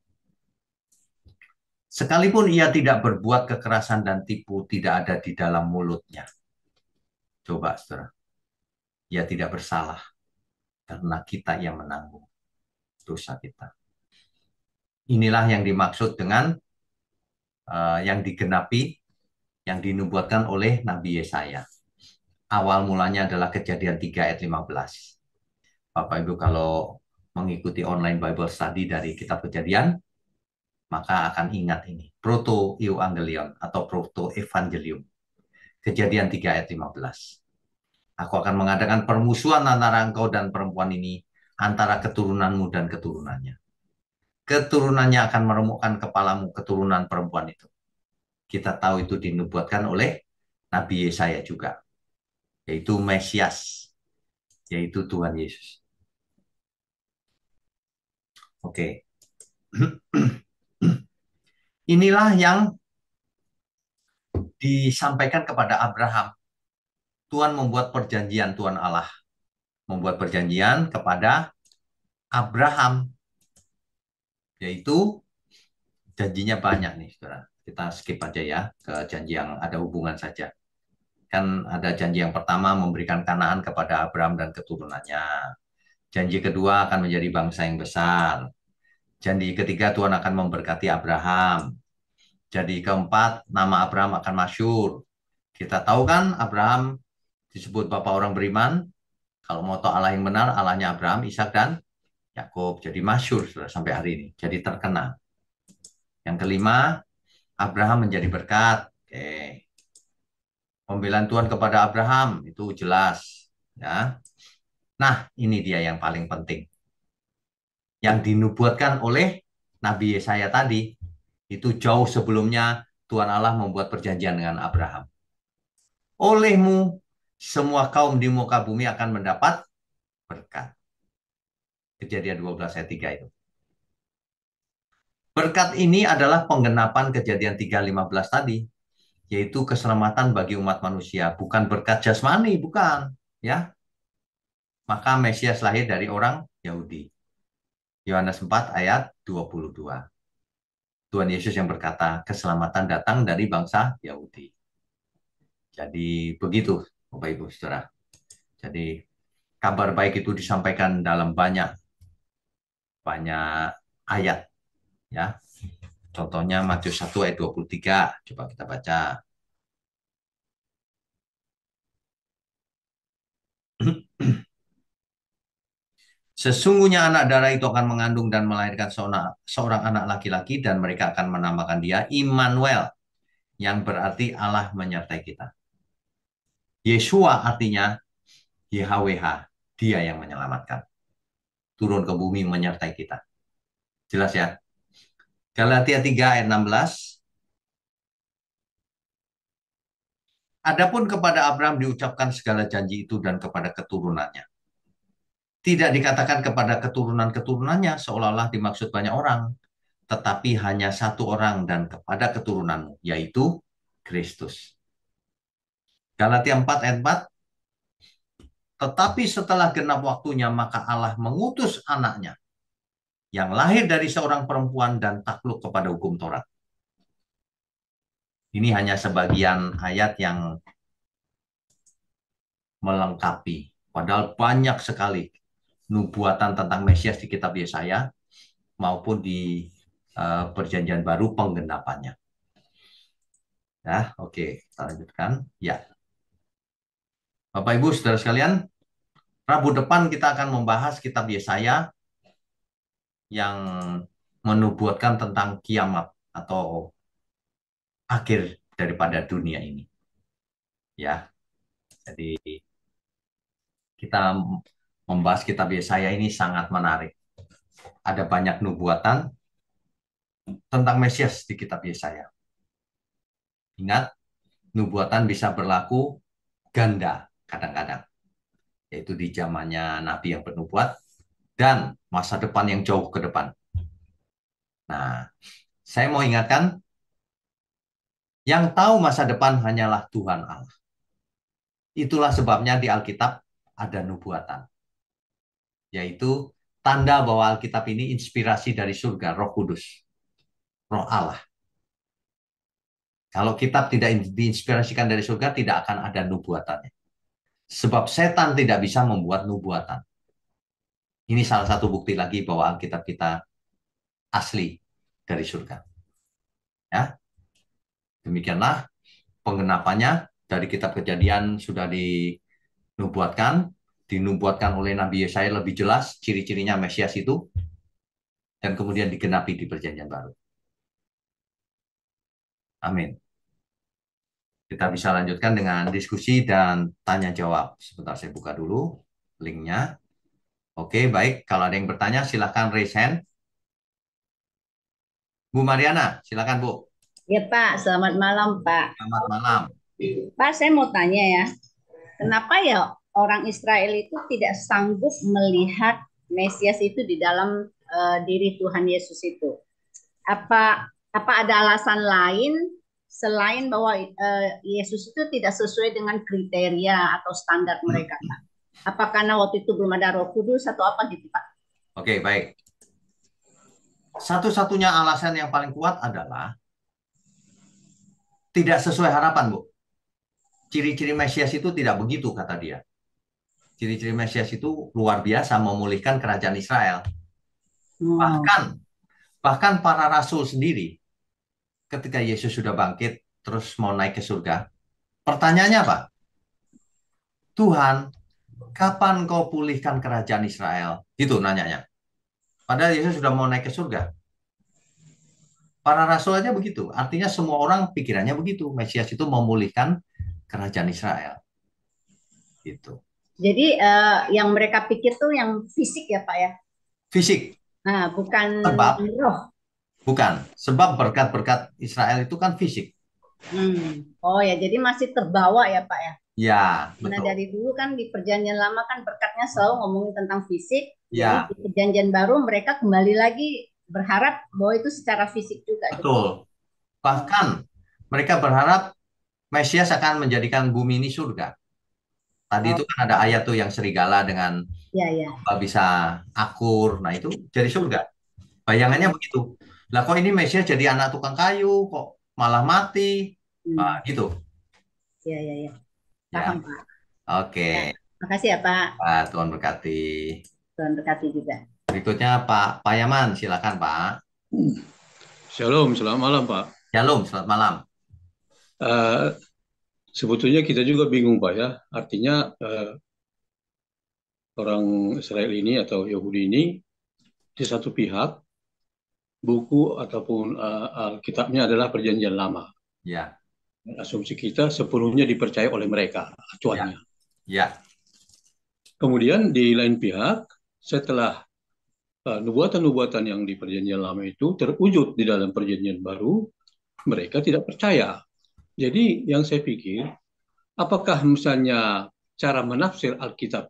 Sekalipun ia tidak berbuat kekerasan dan tipu, tidak ada di dalam mulutnya. Coba, saudara. Ia tidak bersalah karena kita yang menanggung dosa kita. Inilah yang dimaksud dengan yang digenapi, yang dinubuatkan oleh Nabi Yesaya. Awal mulanya adalah Kejadian 3 ayat 15. Bapak Ibu kalau mengikuti online Bible Study dari kitab Kejadian, maka akan ingat ini. Proto-Evangelion atau Proto-Evangelium. Kejadian 3 ayat 15. Aku akan mengadakan permusuhan antara engkau dan perempuan ini, antara keturunanmu dan keturunannya. Keturunannya akan meremukkan kepalamu, keturunan perempuan itu. Kita tahu itu dinubuatkan oleh Nabi Yesaya juga, yaitu Mesias, yaitu Tuhan Yesus. Oke. Inilah yang disampaikan kepada Abraham. Tuhan membuat perjanjian, Tuhan Allah. membuat perjanjian kepada Abraham, yaitu janjinya banyak nih, saudara. Kita skip aja ya ke janji yang ada hubungan saja. Kan ada janji yang pertama memberikan Kanaan kepada Abraham dan keturunannya. Janji kedua akan menjadi bangsa yang besar. Janji ketiga Tuhan akan memberkati Abraham. Janji keempat nama Abraham akan masyhur. Kita tahu kan Abraham disebut bapak orang beriman. Kalau mau tahu Allah yang benar, Allahnya Abraham, Ishak dan Yakub. Jadi masyhur sampai hari ini. Jadi terkenal. Yang kelima, Abraham menjadi berkat. Oke. Pembelaan Tuhan kepada Abraham itu jelas, ya. Nah, ini dia yang paling penting. Yang dinubuatkan oleh Nabi Yesaya tadi itu jauh sebelumnya Tuhan Allah membuat perjanjian dengan Abraham. Olehmu semua kaum di muka bumi akan mendapat berkat. Kejadian 12 ayat 3 itu. Berkat ini adalah penggenapan kejadian 3:15 tadi, yaitu keselamatan bagi umat manusia, bukan berkat jasmani, bukan, ya. Maka Mesias lahir dari orang Yahudi. Yohanes 4 ayat 22. Tuhan Yesus yang berkata, keselamatan datang dari bangsa Yahudi. Jadi begitu, Bapak Ibu Saudara. Jadi kabar baik itu disampaikan dalam banyak banyak ayat, ya. Contohnya Matius 1 ayat 23. Coba kita baca. Sesungguhnya anak darah itu akan mengandung dan melahirkan seorang anak laki-laki dan mereka akan menamakan dia Immanuel, yang berarti Allah menyertai kita. Yeshua artinya YHWH, dia yang menyelamatkan. Turun ke bumi menyertai kita. Jelas ya? Galatia 3 ayat 16. Adapun kepada Abraham diucapkan segala janji itu dan kepada keturunannya. Tidak dikatakan kepada keturunan-keturunannya seolah-olah dimaksud banyak orang, tetapi hanya satu orang dan kepada keturunanmu, yaitu Kristus. Galatia 4 ayat 4. Tetapi setelah genap waktunya, maka Allah mengutus anaknya yang lahir dari seorang perempuan dan takluk kepada hukum Taurat. Ini hanya sebagian ayat yang melengkapi. Padahal banyak sekali nubuatan tentang Mesias di kitab Yesaya maupun di perjanjian baru penggenapannya. Ya, oke, kita lanjutkan. Ya, Bapak Ibu Saudara sekalian, Rabu depan kita akan membahas kitab Yesaya yang menubuatkan tentang kiamat atau akhir daripada dunia ini. Ya, jadi kita membahas kitab Yesaya ini sangat menarik. Ada banyak nubuatan tentang Mesias di kitab Yesaya. Ingat, nubuatan bisa berlaku ganda kadang-kadang, yaitu di zamannya Nabi yang bernubuat dan masa depan yang jauh ke depan. Nah, saya mau ingatkan, yang tahu masa depan hanyalah Tuhan Allah. Itulah sebabnya di Alkitab ada nubuatan, yaitu tanda bahwa Alkitab ini inspirasi dari surga, Roh Kudus, Roh Allah. Kalau kitab tidak diinspirasikan dari surga, tidak akan ada nubuatannya. Sebab setan tidak bisa membuat nubuatan. Ini salah satu bukti lagi bahwa Alkitab kita asli dari surga. Ya, demikianlah penggenapannya dari kitab Kejadian sudah dinubuatkan oleh Nabi Yesaya lebih jelas ciri-cirinya Mesias itu, dan kemudian digenapi di Perjanjian Baru. Amin. Kita bisa lanjutkan dengan diskusi dan tanya jawab. Sebentar saya buka dulu linknya. Oke, baik. Kalau ada yang bertanya, silahkan raise hand. Bu Mariana, silakan Bu. Ya Pak, selamat malam Pak. Selamat malam. Pak, saya mau tanya ya, kenapa ya orang Israel itu tidak sanggup melihat Mesias itu di dalam diri Tuhan Yesus itu? Apa ada alasan lain selain bahwa Yesus itu tidak sesuai dengan kriteria atau standar mereka, Pak? Apa karena waktu itu belum ada Roh Kudus atau apa gitu, Pak? Oke, baik. Satu-satunya alasan yang paling kuat adalah tidak sesuai harapan, Bu. Ciri-ciri Mesias itu tidak begitu, kata dia. Ciri-ciri Mesias itu luar biasa memulihkan kerajaan Israel. Oh, Bahkan, bahkan para rasul sendiri, ketika Yesus sudah bangkit, terus mau naik ke surga, pertanyaannya apa? Tuhan, kapan kau pulihkan kerajaan Israel? Gitu nanyanya. Padahal Yesus sudah mau naik ke surga. Para rasul aja begitu. Artinya semua orang pikirannya begitu. Mesias itu memulihkan kerajaan Israel. Gitu. jadi yang mereka pikir tuh yang fisik ya, Pak ya? Fisik. Nah, bukan Sebab, roh. bukan. Sebab berkat-berkat Israel itu kan fisik. Oh ya, jadi masih terbawa ya, Pak ya? Ya, Nah, betul. dari dulu kan di perjanjian lama kan berkatnya selalu ngomongin tentang fisik. Jadi Ya, di perjanjian baru mereka kembali lagi berharap bahwa itu secara fisik juga gitu. betul. Bahkan mereka berharap Mesias akan menjadikan bumi ini surga. Tadi Oh, itu kan ada ayat tuh yang serigala dengan ya ya. bisa akur. Nah, itu jadi surga. Bayangannya Oh, begitu. Lah kok ini Mesias jadi anak tukang kayu, kok malah mati? Nah, hmm. gitu. Ya ya ya. Ya, Paham, Pak. Ya. oke. Makasih ya, Pak. Pak, Tuhan berkati. Tuhan berkati juga. Berikutnya Pak Yaman, silakan Pak. Shalom, selamat malam Pak. Shalom, selamat malam. Eh, Sebetulnya kita juga bingung Pak ya. Artinya orang Israel ini atau Yahudi ini di satu pihak buku ataupun Alkitabnya adalah Perjanjian Lama. Ya, Asumsi kita sepenuhnya dipercaya oleh mereka ya, acuannya. ya, Kemudian di lain pihak setelah nubuatan-nubuatan yang di Perjanjian Lama itu terwujud di dalam Perjanjian Baru, mereka tidak percaya. Jadi yang saya pikir, apakah misalnya cara menafsir Alkitab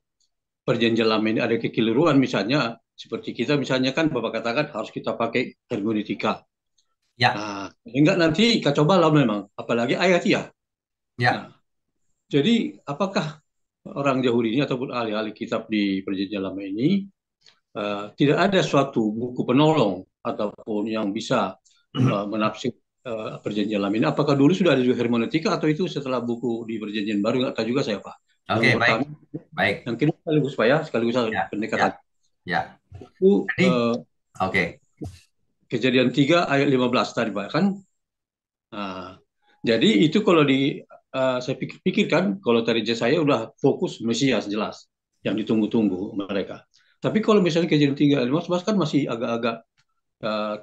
Perjanjian Lama ini ada kekeliruan misalnya seperti kita misalnya kan Bapak katakan harus kita pakai hermeneutika. ya, Nah, enggak nanti kacau balau memang, apalagi ayat ya. ya. Nah, jadi apakah orang Yahudi ini ataupun ahli-ahli kitab di Perjanjian Lama ini tidak ada suatu buku penolong ataupun yang bisa menafsir Perjanjian Lama ini? Apakah dulu sudah ada juga hermeneutika atau itu setelah buku di Perjanjian Baru? Nggak tahu juga saya Pak. Yang Oke, baik, pertama, baik. yang kedua sekaligus Pak ya, sekaligus Ya, ya, pendekatan ya. itu Jadi, oke, Kejadian 3 ayat 15 tadi Pak kan. Nah, jadi itu kalau saya pikirkan kalau tadi saya udah fokus Mesias jelas yang ditunggu-tunggu mereka. Tapi kalau misalnya kejadian 3 ayat 15 kan masih agak-agak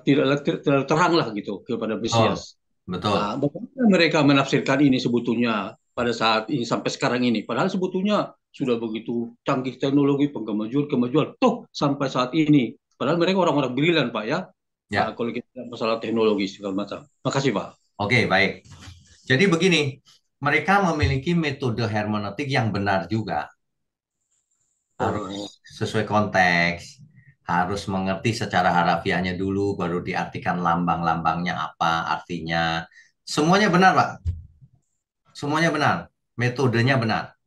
tidak terlalu terang lah gitu kepada betul, Mesias. betul. Nah, bagaimana mereka menafsirkan ini sebetulnya pada saat ini sampai sekarang ini? Padahal sebetulnya sudah begitu canggih teknologi kemajuan, toh sampai saat ini. Padahal mereka orang-orang brilian Pak ya. Ya, Kalau kita masalah teknologi segala macam. Makasih Pak. oke, baik. Jadi begini, mereka memiliki metode hermeneutik yang benar juga. Harus Oh, sesuai konteks, harus mengerti secara harafiahnya dulu, baru diartikan lambang-lambangnya apa, artinya. Semuanya benar, Pak. Semuanya benar. Metodenya benar.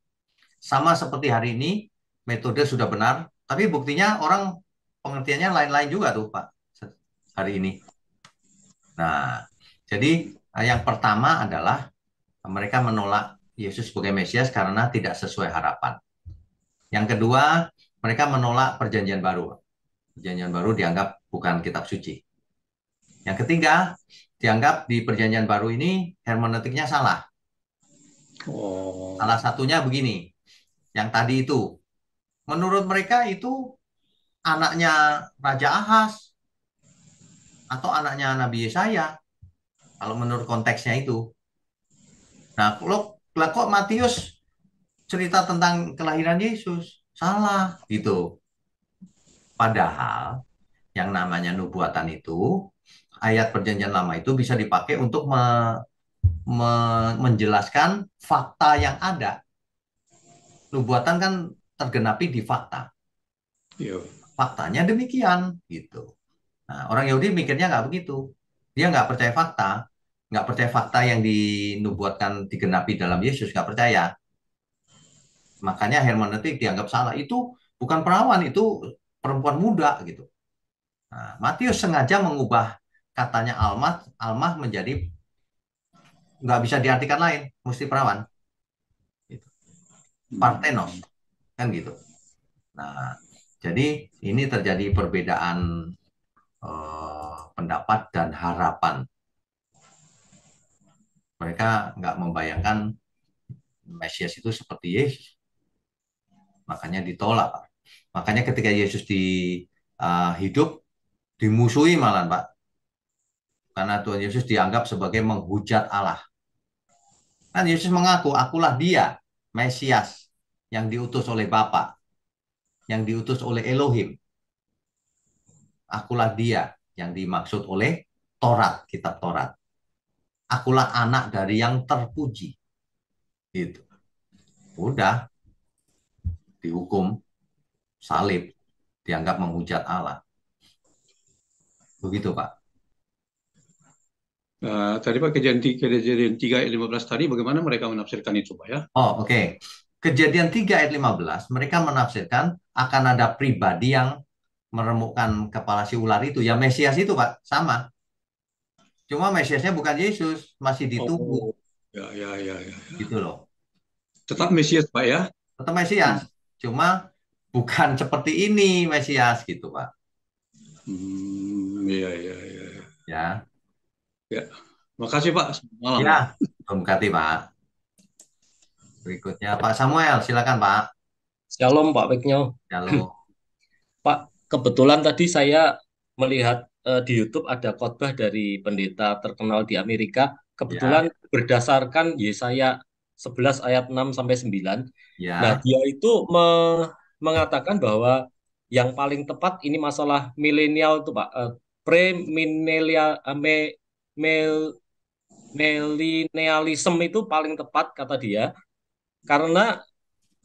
Sama seperti hari ini, metode sudah benar, tapi buktinya orang pengertiannya lain-lain juga tuh, Pak, hari ini. Nah, jadi yang pertama adalah mereka menolak Yesus sebagai Mesias karena tidak sesuai harapan. Yang kedua, mereka menolak perjanjian baru. Perjanjian baru dianggap bukan kitab suci. Yang ketiga, dianggap di perjanjian baru ini hermeneutiknya salah. oh, Salah satunya begini, yang tadi itu. Menurut mereka itu anaknya Raja Ahaz atau anaknya Nabi Yesaya. Kalau menurut konteksnya itu. Nah, kok Matius cerita tentang kelahiran Yesus? Salah, gitu. Padahal yang namanya nubuatan itu, ayat perjanjian lama itu bisa dipakai untuk menjelaskan fakta yang ada. Nubuatan kan tergenapi di fakta. iya. Faktanya demikian, gitu. Nah, orang Yahudi mikirnya nggak begitu. Dia nggak percaya fakta, nggak percaya fakta yang dinubuatkan digenapi dalam Yesus, nggak percaya. Makanya hermeneutik dianggap salah. Itu bukan perawan, itu perempuan muda gitu. Nah, Matius sengaja mengubah katanya almah, almah menjadi nggak bisa diartikan lain, mesti perawan. Gitu. Parthenos, kan gitu. Nah, jadi ini terjadi perbedaan pendapat dan harapan. Mereka nggak membayangkan Mesias itu seperti Yesus, makanya ditolak. Makanya ketika Yesus hidup, dimusuhi malah, Pak. Karena Tuhan Yesus dianggap sebagai menghujat Allah. Kan Yesus mengaku, akulah dia, Mesias, yang diutus oleh Bapa, yang diutus oleh Elohim. Akulah dia yang dimaksud oleh Taurat, kitab Taurat. Akulah anak dari yang terpuji. Gitu. Udah dihukum, salib, dianggap menghujat Allah. Begitu, Pak. Tadi Pak, kejadian 3 ayat 15 tadi bagaimana mereka menafsirkan itu Pak ya? Oh, oke. Kejadian 3 ayat 15, mereka menafsirkan akan ada pribadi yang meremukkan kepala si ular itu. Ya Mesias itu, Pak. Sama. Cuma Mesiasnya bukan Yesus, masih ditunggu. Oh, ya, ya, ya, ya. Gitu loh. Tetap Mesias Pak ya? Tetap Mesias. Cuma bukan seperti ini Mesias gitu, Pak. Ya, ya, ya. Ya. Ya. Makasih Pak. Selamat malam Ya. Pak. Terima Pak. Berikutnya Pak Samuel, silakan Pak. Shalom Pak Beknyo. Halo. Pak, kebetulan tadi saya melihat di YouTube ada khotbah dari pendeta terkenal di Amerika. Kebetulan Ya, berdasarkan Yesaya 11 ayat 6 sampai 9. Nah, ya. dia itu mengatakan bahwa yang paling tepat ini masalah milenial itu Pak. Premilenial milenialism itu paling tepat kata dia karena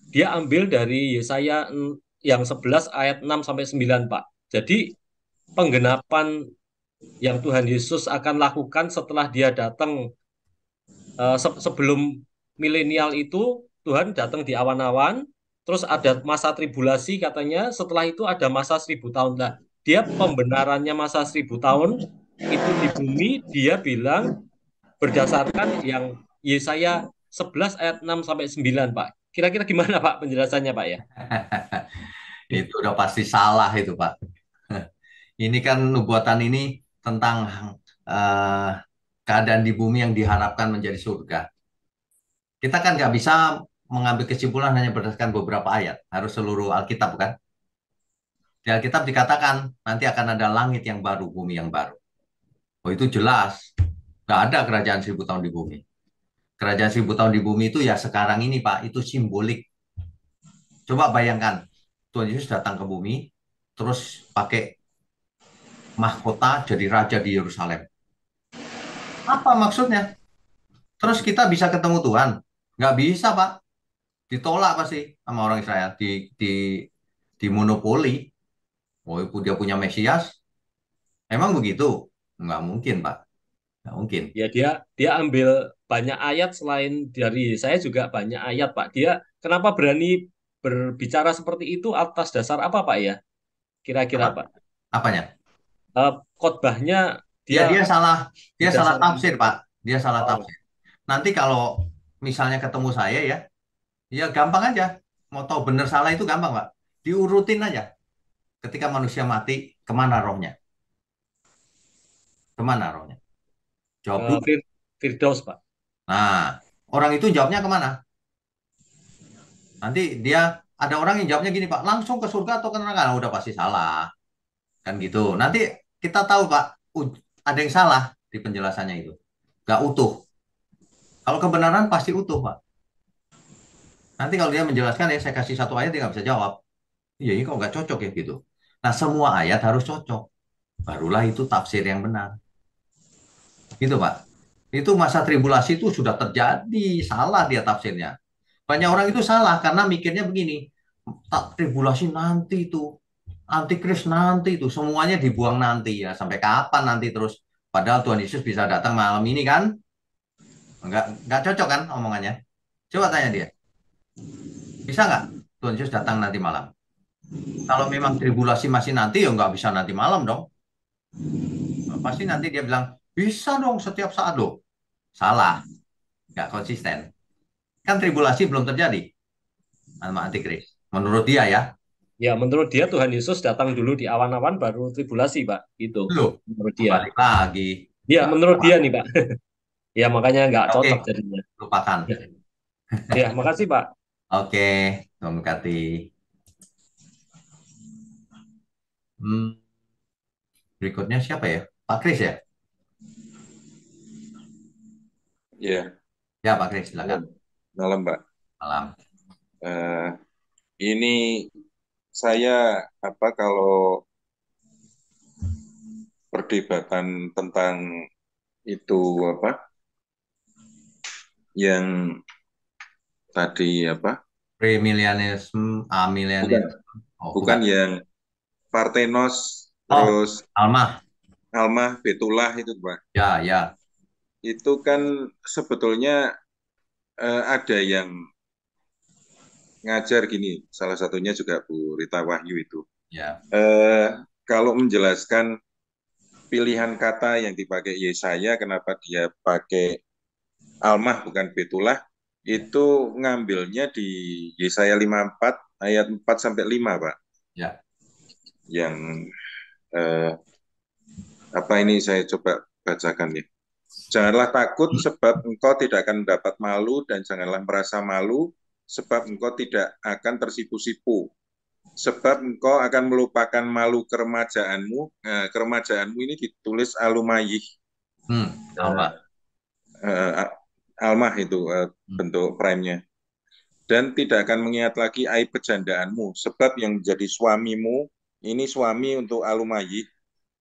dia ambil dari Yesaya yang 11 ayat 6 sampai 9, Pak. Jadi penggenapan yang Tuhan Yesus akan lakukan setelah dia datang sebelum milenial itu Tuhan datang di awan-awan, terus ada masa tribulasi katanya, setelah itu ada masa 1000 tahun. Nah, dia pembenarannya masa 1000 tahun itu di bumi, dia bilang berdasarkan yang Yesaya 11 ayat 6 sampai 9, Pak. Kira-kira gimana Pak penjelasannya Pak ya? Itu udah pasti salah itu, Pak. Ini kan nubuatan ini tentang eh, keadaan di bumi yang diharapkan menjadi surga. Kita kan nggak bisa mengambil kesimpulan hanya berdasarkan beberapa ayat. Harus seluruh Alkitab, kan? Di Alkitab dikatakan nanti akan ada langit yang baru, bumi yang baru. Oh, itu jelas. Nggak ada kerajaan 1000 tahun di bumi. Kerajaan 1000 tahun di bumi itu ya sekarang ini, Pak. Itu simbolik. Coba bayangkan, Tuhan Yesus datang ke bumi, terus pakai mahkota jadi raja di Yerusalem. Apa maksudnya? Terus kita bisa ketemu Tuhan? Nggak bisa, Pak. Ditolak pasti sama orang Israel. Di monopoli. Oh, itu dia punya Mesias. Emang begitu? Nggak mungkin, Pak. Nggak mungkin. Ya dia ambil banyak ayat selain dari saya juga banyak ayat Pak. Dia kenapa berani berbicara seperti itu atas dasar apa Pak ya? Kira-kira Apa? Pak. Apanya? Khotbahnya Ya, dia dia salah berdasarkan tafsir, Pak. Dia salah oh, tafsir. Nanti kalau misalnya ketemu saya ya, ya gampang aja. Mau tahu benar salah itu gampang, Pak. Diurutin aja. Ketika manusia mati, kemana rohnya? Kemana rohnya? Jawab dulu. Firdaus Pak. Nah, orang itu jawabnya kemana? Nanti dia ada orang yang jawabnya gini, Pak, langsung ke surga atau ke neraka? Nah, udah pasti salah. Kan gitu. Nanti kita tahu, Pak, ada yang salah di penjelasannya itu. Gak utuh. Kalau kebenaran pasti utuh, Pak. Nanti kalau dia menjelaskan ya, saya kasih satu ayat, dia nggak bisa jawab. Iya, ini kok nggak cocok ya gitu. Nah, semua ayat harus cocok. Barulah itu tafsir yang benar. Gitu, Pak. Itu masa tribulasi itu sudah terjadi. Salah dia tafsirnya. Banyak orang itu salah karena mikirnya begini. Tak tribulasi nanti itu. Antikris nanti itu. Semuanya dibuang nanti ya. Sampai kapan nanti terus. Padahal Tuhan Yesus bisa datang malam ini kan. Nggak cocok kan omongannya. Coba tanya dia. Bisa nggak Tuhan Yesus datang nanti malam? Kalau memang tribulasi masih nanti, ya nggak bisa nanti malam dong. Pasti nanti dia bilang, bisa dong setiap saat loh. Salah, nggak konsisten. Kan tribulasi belum terjadi sama antikris. Menurut dia ya. Ya, menurut dia Tuhan Yesus datang dulu di awan-awan baru tribulasi, Pak. Gitu. Loh, Menurut dia. kembali lagi. Ya, Nggak menurut dia salah. nih, Pak. Ya, makanya nggak Oke, cocok jadinya. lupakan. Ya, ya, makasih, Pak. Oke, Tuhan berkati. Hmm, berikutnya siapa ya? Pak Kris ya? Ya, Ya, Pak Kris, silakan. malam, malam Mbak. Malam. Eh, ini saya kalau perdebatan tentang itu yang tadi Premilenialisme, bukan amilenialisme. Oh, bukan bukan. yang Parthenos Oh, terus Almah. Almah Betullah itu Mbak. Ya, ya, Itu kan sebetulnya ada yang ngajar gini, salah satunya juga Bu Rita Wahyu itu. ya. Eh, Kalau menjelaskan pilihan kata yang dipakai Yesaya, kenapa dia pakai Almah bukan Betullah, Ya, itu ngambilnya di Yesaya 54 ayat 4 sampai 5, Pak. ya. Yang eh, ini saya coba bacakan ya. Janganlah takut sebab engkau tidak akan mendapat malu dan janganlah merasa malu sebab engkau tidak akan tersipu-sipu. Sebab engkau akan melupakan malu keremajaanmu. Keremajaanmu ini ditulis alumayih. Almah. Eh, Almah itu Hmm, bentuk prime-nya. Dan tidak akan mengingat lagi aib kejandaanmu, sebab yang menjadi suamimu, ini suami untuk alumayih,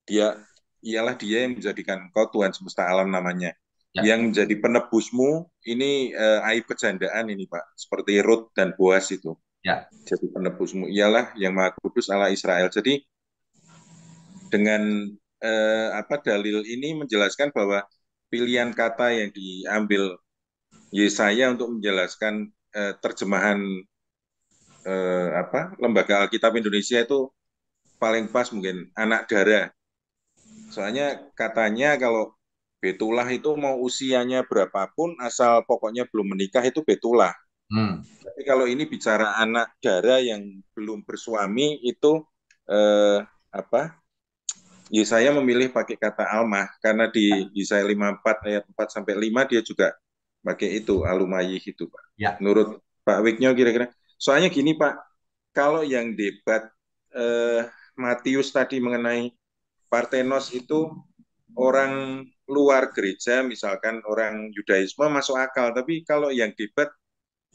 dia ialah dia yang menjadikan engkau Tuhan semesta alam namanya. ya, Yang menjadi penebusmu, ini aib kejandaan ini Pak, seperti Rut dan Boas itu. ya. Jadi penebusmu ialah yang Maha Kudus Allah Israel. Jadi dengan dalil ini menjelaskan bahwa pilihan kata yang diambil Yesaya untuk menjelaskan terjemahan Lembaga Alkitab Indonesia itu paling pas mungkin anak dara. Soalnya katanya kalau Betullah itu mau usianya berapapun asal pokoknya belum menikah itu Betullah. Hmm, Tapi kalau ini bicara anak dara yang belum bersuami itu eh, apa? Yesaya memilih pakai kata almah karena di Yesaya 54 ayat 4 sampai 5 dia juga pakai itu alumayih itu, Pak. ya. Menurut Pak Wiknyo kira-kira. Soalnya gini, Pak, kalau yang debat Matius tadi mengenai Parthenos itu orang luar gereja, misalkan orang Yudaisme masuk akal. Tapi kalau yang debat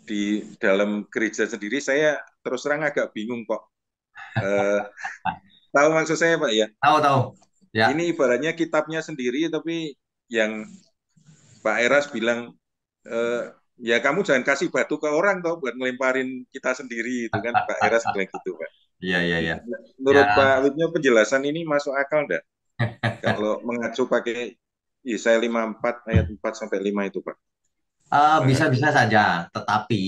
di dalam gereja sendiri, saya terus terang agak bingung kok. Eh, Tahu maksud saya, Pak ya? Tahu, tahu. Ya, Ini ibaratnya kitabnya sendiri, tapi yang Pak Eras bilang, eh, ya kamu jangan kasih batu ke orang toh buat ngelemparin kita sendiri, itu kan Pak Eras bilang gitu, Pak. iya, iya, iya. Ya, Menurut Pak Widnya penjelasan ini masuk akal enggak? Kalau mengacu pakai Yesaya 54 ayat 4 sampai 5 itu, Pak. Terima kasih. bisa-bisa saja. Tetapi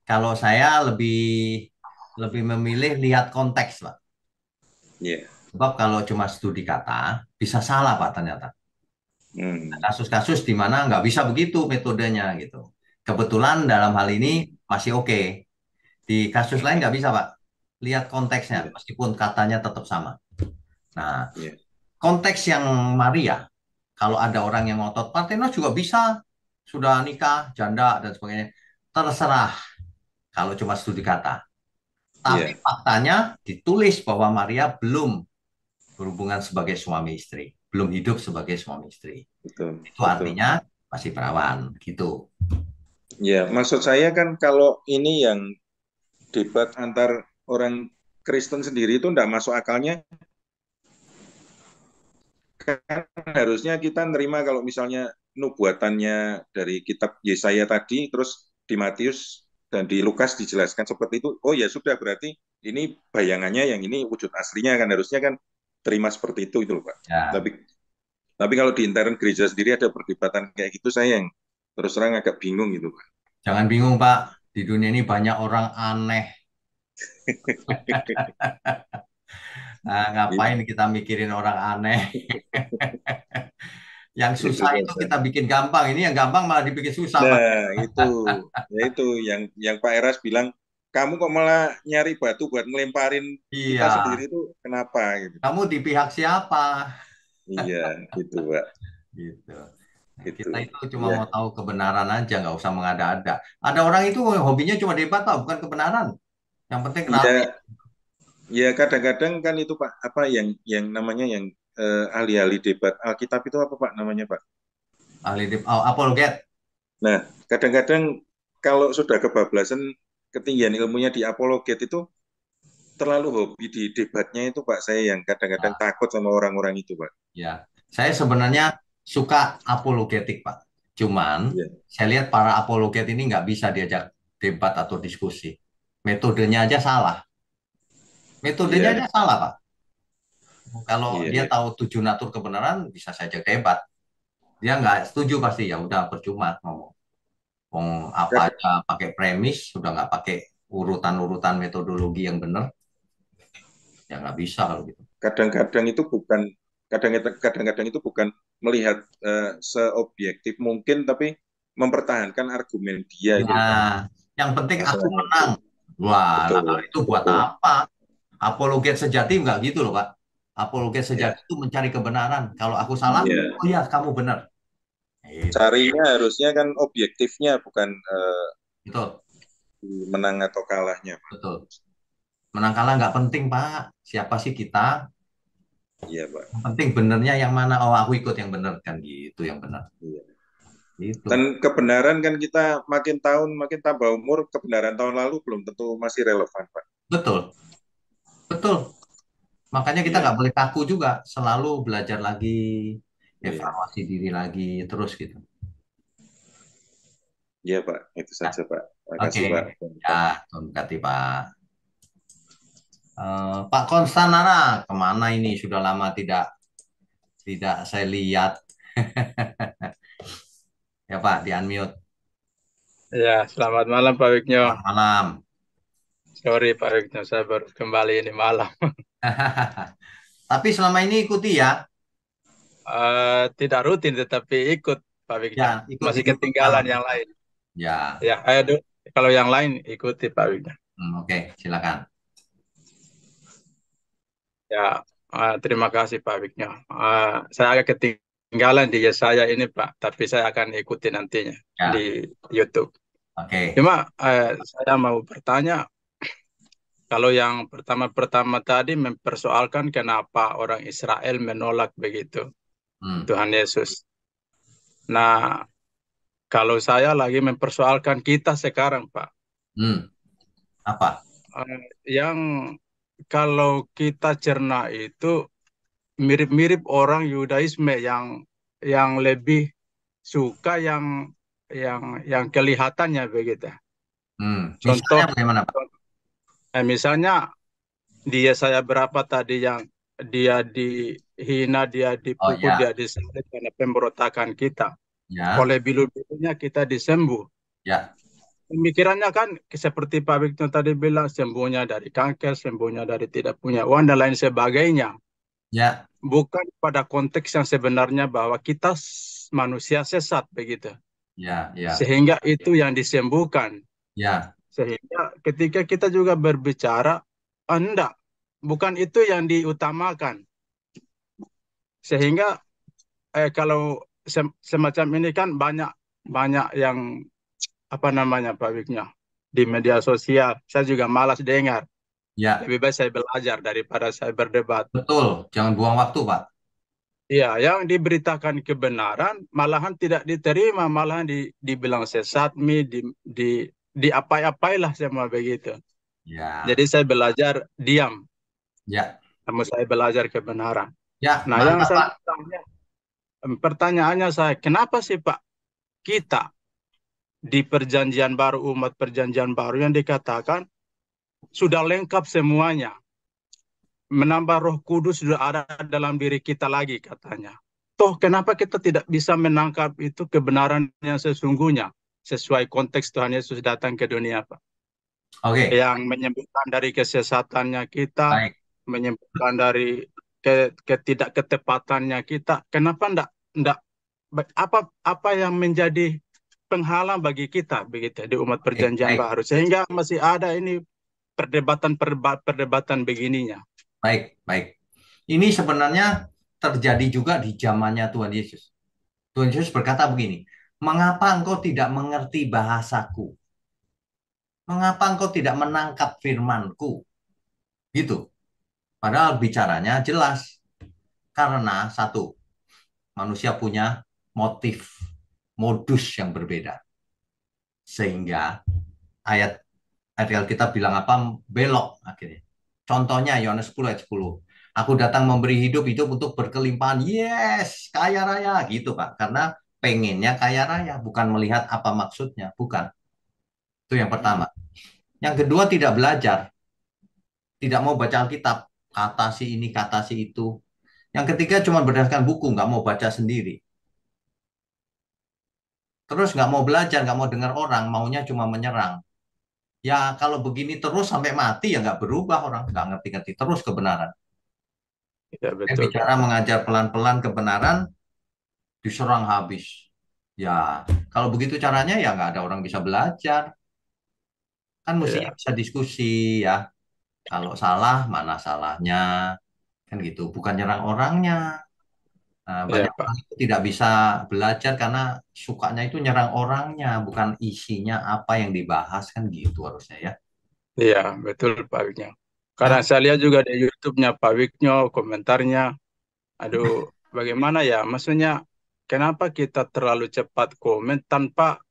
kalau saya lebih lebih memilih lihat konteks, Pak. Iya. Sebab kalau cuma studi kata, bisa salah, Pak, ternyata. Hmm. Kasus-kasus di mana nggak bisa begitu metodenya gitu. Kebetulan dalam hal ini masih oke. Di kasus lain nggak bisa, Pak. Lihat konteksnya, Iya. meskipun katanya tetap sama. Nah, Iya. konteks yang Maria, kalau ada orang yang ngotot, Partenos juga bisa, sudah nikah, janda, dan sebagainya. Terserah kalau cuma studi kata. Tapi Iya. faktanya ditulis bahwa Maria belum berhubungan sebagai suami istri. Belum hidup sebagai suami istri. Betul. Itu Betul. artinya masih perawan, gitu. Ya, maksud saya kan kalau ini yang debat antar orang Kristen sendiri itu enggak masuk akalnya. Kan harusnya kita nerima kalau misalnya nubuatannya dari kitab Yesaya tadi, terus di Matius dan di Lukas dijelaskan seperti itu, oh ya sudah berarti ini bayangannya yang ini wujud aslinya kan harusnya kan terima seperti itu loh Pak. Ya, Tapi kalau di intern gereja sendiri ada perdebatan kayak gitu saya yang terus terang agak bingung gitu Pak. jangan bingung, Pak. Di dunia ini banyak orang aneh. Nah, ngapain kita mikirin orang aneh? Yang Itu susah itu saja. kita bikin gampang. Ini yang gampang malah dibikin susah, Pak. Nah, itu yang Pak Eras bilang, kamu kok malah nyari batu buat ngelemparin kita Iya, sendiri itu kenapa gitu. kamu di pihak siapa? Iya, gitu, Pak. Gitu. Nah, Gitu. kita itu cuma Iya. mau tahu kebenaran aja, nggak usah mengada-ada. Ada orang itu hobinya cuma debat, Pak, bukan kebenaran. Yang penting rame. Iya, ya kadang-kadang kan itu Pak, apa yang namanya yang ahli-ahli debat Alkitab itu apa Pak namanya Pak? Apologet. Nah, kadang-kadang kalau sudah kebablasan ketinggian ilmunya di apologet itu terlalu hobi di debatnya itu Pak, saya yang kadang-kadang Nah, takut sama orang-orang itu Pak. ya, saya sebenarnya suka apologetik, Pak. Cuman Iya, saya lihat para apologet ini nggak bisa diajak debat atau diskusi. Metodenya aja salah. Metodenya iya, aja salah, Pak. Kalau iya, dia iya. tahu tujuh natur kebenaran, bisa saja debat. Dia nggak setuju pasti, ya udah percuma ngomong. Ngomong apa Kad- aja pakai premis, sudah nggak pakai urutan-urutan metodologi yang benar, ya nggak bisa kalau gitu. Kadang-kadang itu bukan kadang-kadang itu bukan melihat seobjektif mungkin tapi mempertahankan argumen dia itu Pak. Ya, yang penting aku Masalahnya itu. menang. Wah, Betul, lah, itu buat betul. apa? Apologet sejati nggak gitu loh, Pak. Apologet Ya, sejati itu mencari kebenaran. Kalau aku salah, ya. oh ya kamu benar. Itu, Carinya harusnya kan objektifnya bukan betul, menang atau kalahnya. betul. Menang kalah nggak penting, Pak. Siapa sih kita? Iya, Pak. Yang penting benernya yang mana? Oh, aku ikut yang bener kan gitu, yang benar. Iya. Dan Itu, kebenaran kan kita makin tahun makin tambah umur, kebenaran tahun lalu belum tentu masih relevan, Pak. betul, betul. Makanya kita Iya, nggak boleh kaku juga. Selalu belajar lagi, iya. evaluasi diri lagi, terus gitu. Iya, Pak. Itu Nah, saja, Pak. Terima oke, kasih, Pak. ya, terima kasih, Pak. Pak Konstanara, kemana ini? Sudah lama tidak tidak saya lihat. Ya Pak, di unmute. Ya, selamat malam Pak Wigno. Selamat malam. Sorry Pak Wigno, saya baru kembali ini malam. Tapi selama ini ikuti ya, Tidak rutin tetapi ikut Pak Wigno. ya ikut di Masih YouTube ketinggalan channel. yang lain. Ya, Ya, kalau yang lain ikuti Pak Wigno. oke, silakan. Ya, terima kasih Pak Wigno. Saya agak ketinggalan di saya ini Pak, tapi saya akan ikuti nantinya Ya, di YouTube. oke. Cuma saya mau bertanya, kalau yang pertama-pertama tadi mempersoalkan kenapa orang Israel menolak begitu Hmm, Tuhan Yesus. Nah, kalau saya lagi mempersoalkan kita sekarang, Pak, hmm, apa? yang kalau kita cerna itu mirip-mirip orang Yudaisme yang lebih suka yang kelihatannya begitu. Misalnya Contoh, bagaimana Pak? misalnya dia saya berapa tadi yang dia dihina, dia Oh dipukul, ya, dia disalib karena pemberontakan kita. ya, Oleh bilu-bilunya kita disembuh. ya, Pemikirannya kan seperti Pak Victor tadi bilang, sembuhnya dari kanker, sembuhnya dari tidak punya uang, dan lain sebagainya. ya, Bukan pada konteks yang sebenarnya bahwa kita manusia sesat begitu. ya, ya, Sehingga itu yang disembuhkan. ya, Sehingga ketika kita juga berbicara, enggak, bukan itu yang diutamakan. Sehingga kalau semacam ini kan banyak yang apa namanya Pak Wignya di media sosial. Saya juga malas dengar. ya, Lebih baik saya belajar daripada saya berdebat. betul. Jangan buang waktu Pak. Iya, yang diberitakan kebenaran malahan tidak diterima, malahan dibilang sesat, di apa-apailah semua begitu. Ya, Jadi saya belajar diam, ya, namun saya belajar kebenaran. ya, Nah, yang mantap saya Pak. tanya, pertanyaannya saya, kenapa sih Pak kita di perjanjian baru, umat perjanjian baru yang dikatakan sudah lengkap semuanya. Menambah Roh Kudus sudah ada dalam diri kita lagi katanya. Toh kenapa kita tidak bisa menangkap itu kebenaran yang sesungguhnya? sesuai konteks Tuhan Yesus datang ke dunia, Pak. Oke, Yang menyembuhkan dari kesesatannya kita, baik. menyembuhkan dari ketidakketepatannya kita. Kenapa enggak apa yang menjadi penghalang bagi kita begitu di umat Oke, perjanjian baik, baru sehingga masih ada ini perdebatan begininya. baik, baik. Ini sebenarnya terjadi juga di zamannya Tuhan Yesus. Tuhan Yesus berkata begini, mengapa engkau tidak mengerti bahasaku? Mengapa engkau tidak menangkap firmanku? Gitu. Padahal bicaranya jelas. Karena satu, manusia punya motif, modus yang berbeda. Sehingga ayat Alkitab bilang apa? Belok akhirnya. Contohnya Yohanes 10 ayat 10. Aku datang memberi hidup untuk berkelimpahan. Yes, kaya raya gitu, Pak. Karena pengennya kaya raya, bukan melihat apa maksudnya, bukan. Itu yang pertama. Yang kedua, tidak belajar. Tidak mau baca Alkitab. Kata si ini, kata si itu. Yang ketiga, cuma berdasarkan buku, nggak mau baca sendiri. Terus nggak mau belajar, nggak mau dengar orang, maunya cuma menyerang. Ya kalau begini terus sampai mati ya nggak berubah orang, nggak ngerti-ngerti terus kebenaran. Ya, Yang betul, bicara Pak. mengajar pelan-pelan kebenaran, diserang habis. Ya kalau begitu caranya ya nggak ada orang bisa belajar. Kan mestinya Ya, bisa diskusi ya. Kalau salah, mana salahnya. Kan gitu, bukan nyerang orangnya. Nah, ya, banyak Pak. orang itu tidak bisa belajar karena sukanya itu nyerang orangnya, bukan isinya apa yang dibahas kan gitu harusnya ya. Iya, betul Pak Wiknya. Karena Ya, saya lihat juga di YouTube-nya Pak Wiknya, komentarnya, aduh, bagaimana ya? Maksudnya, kenapa kita terlalu cepat komen tanpa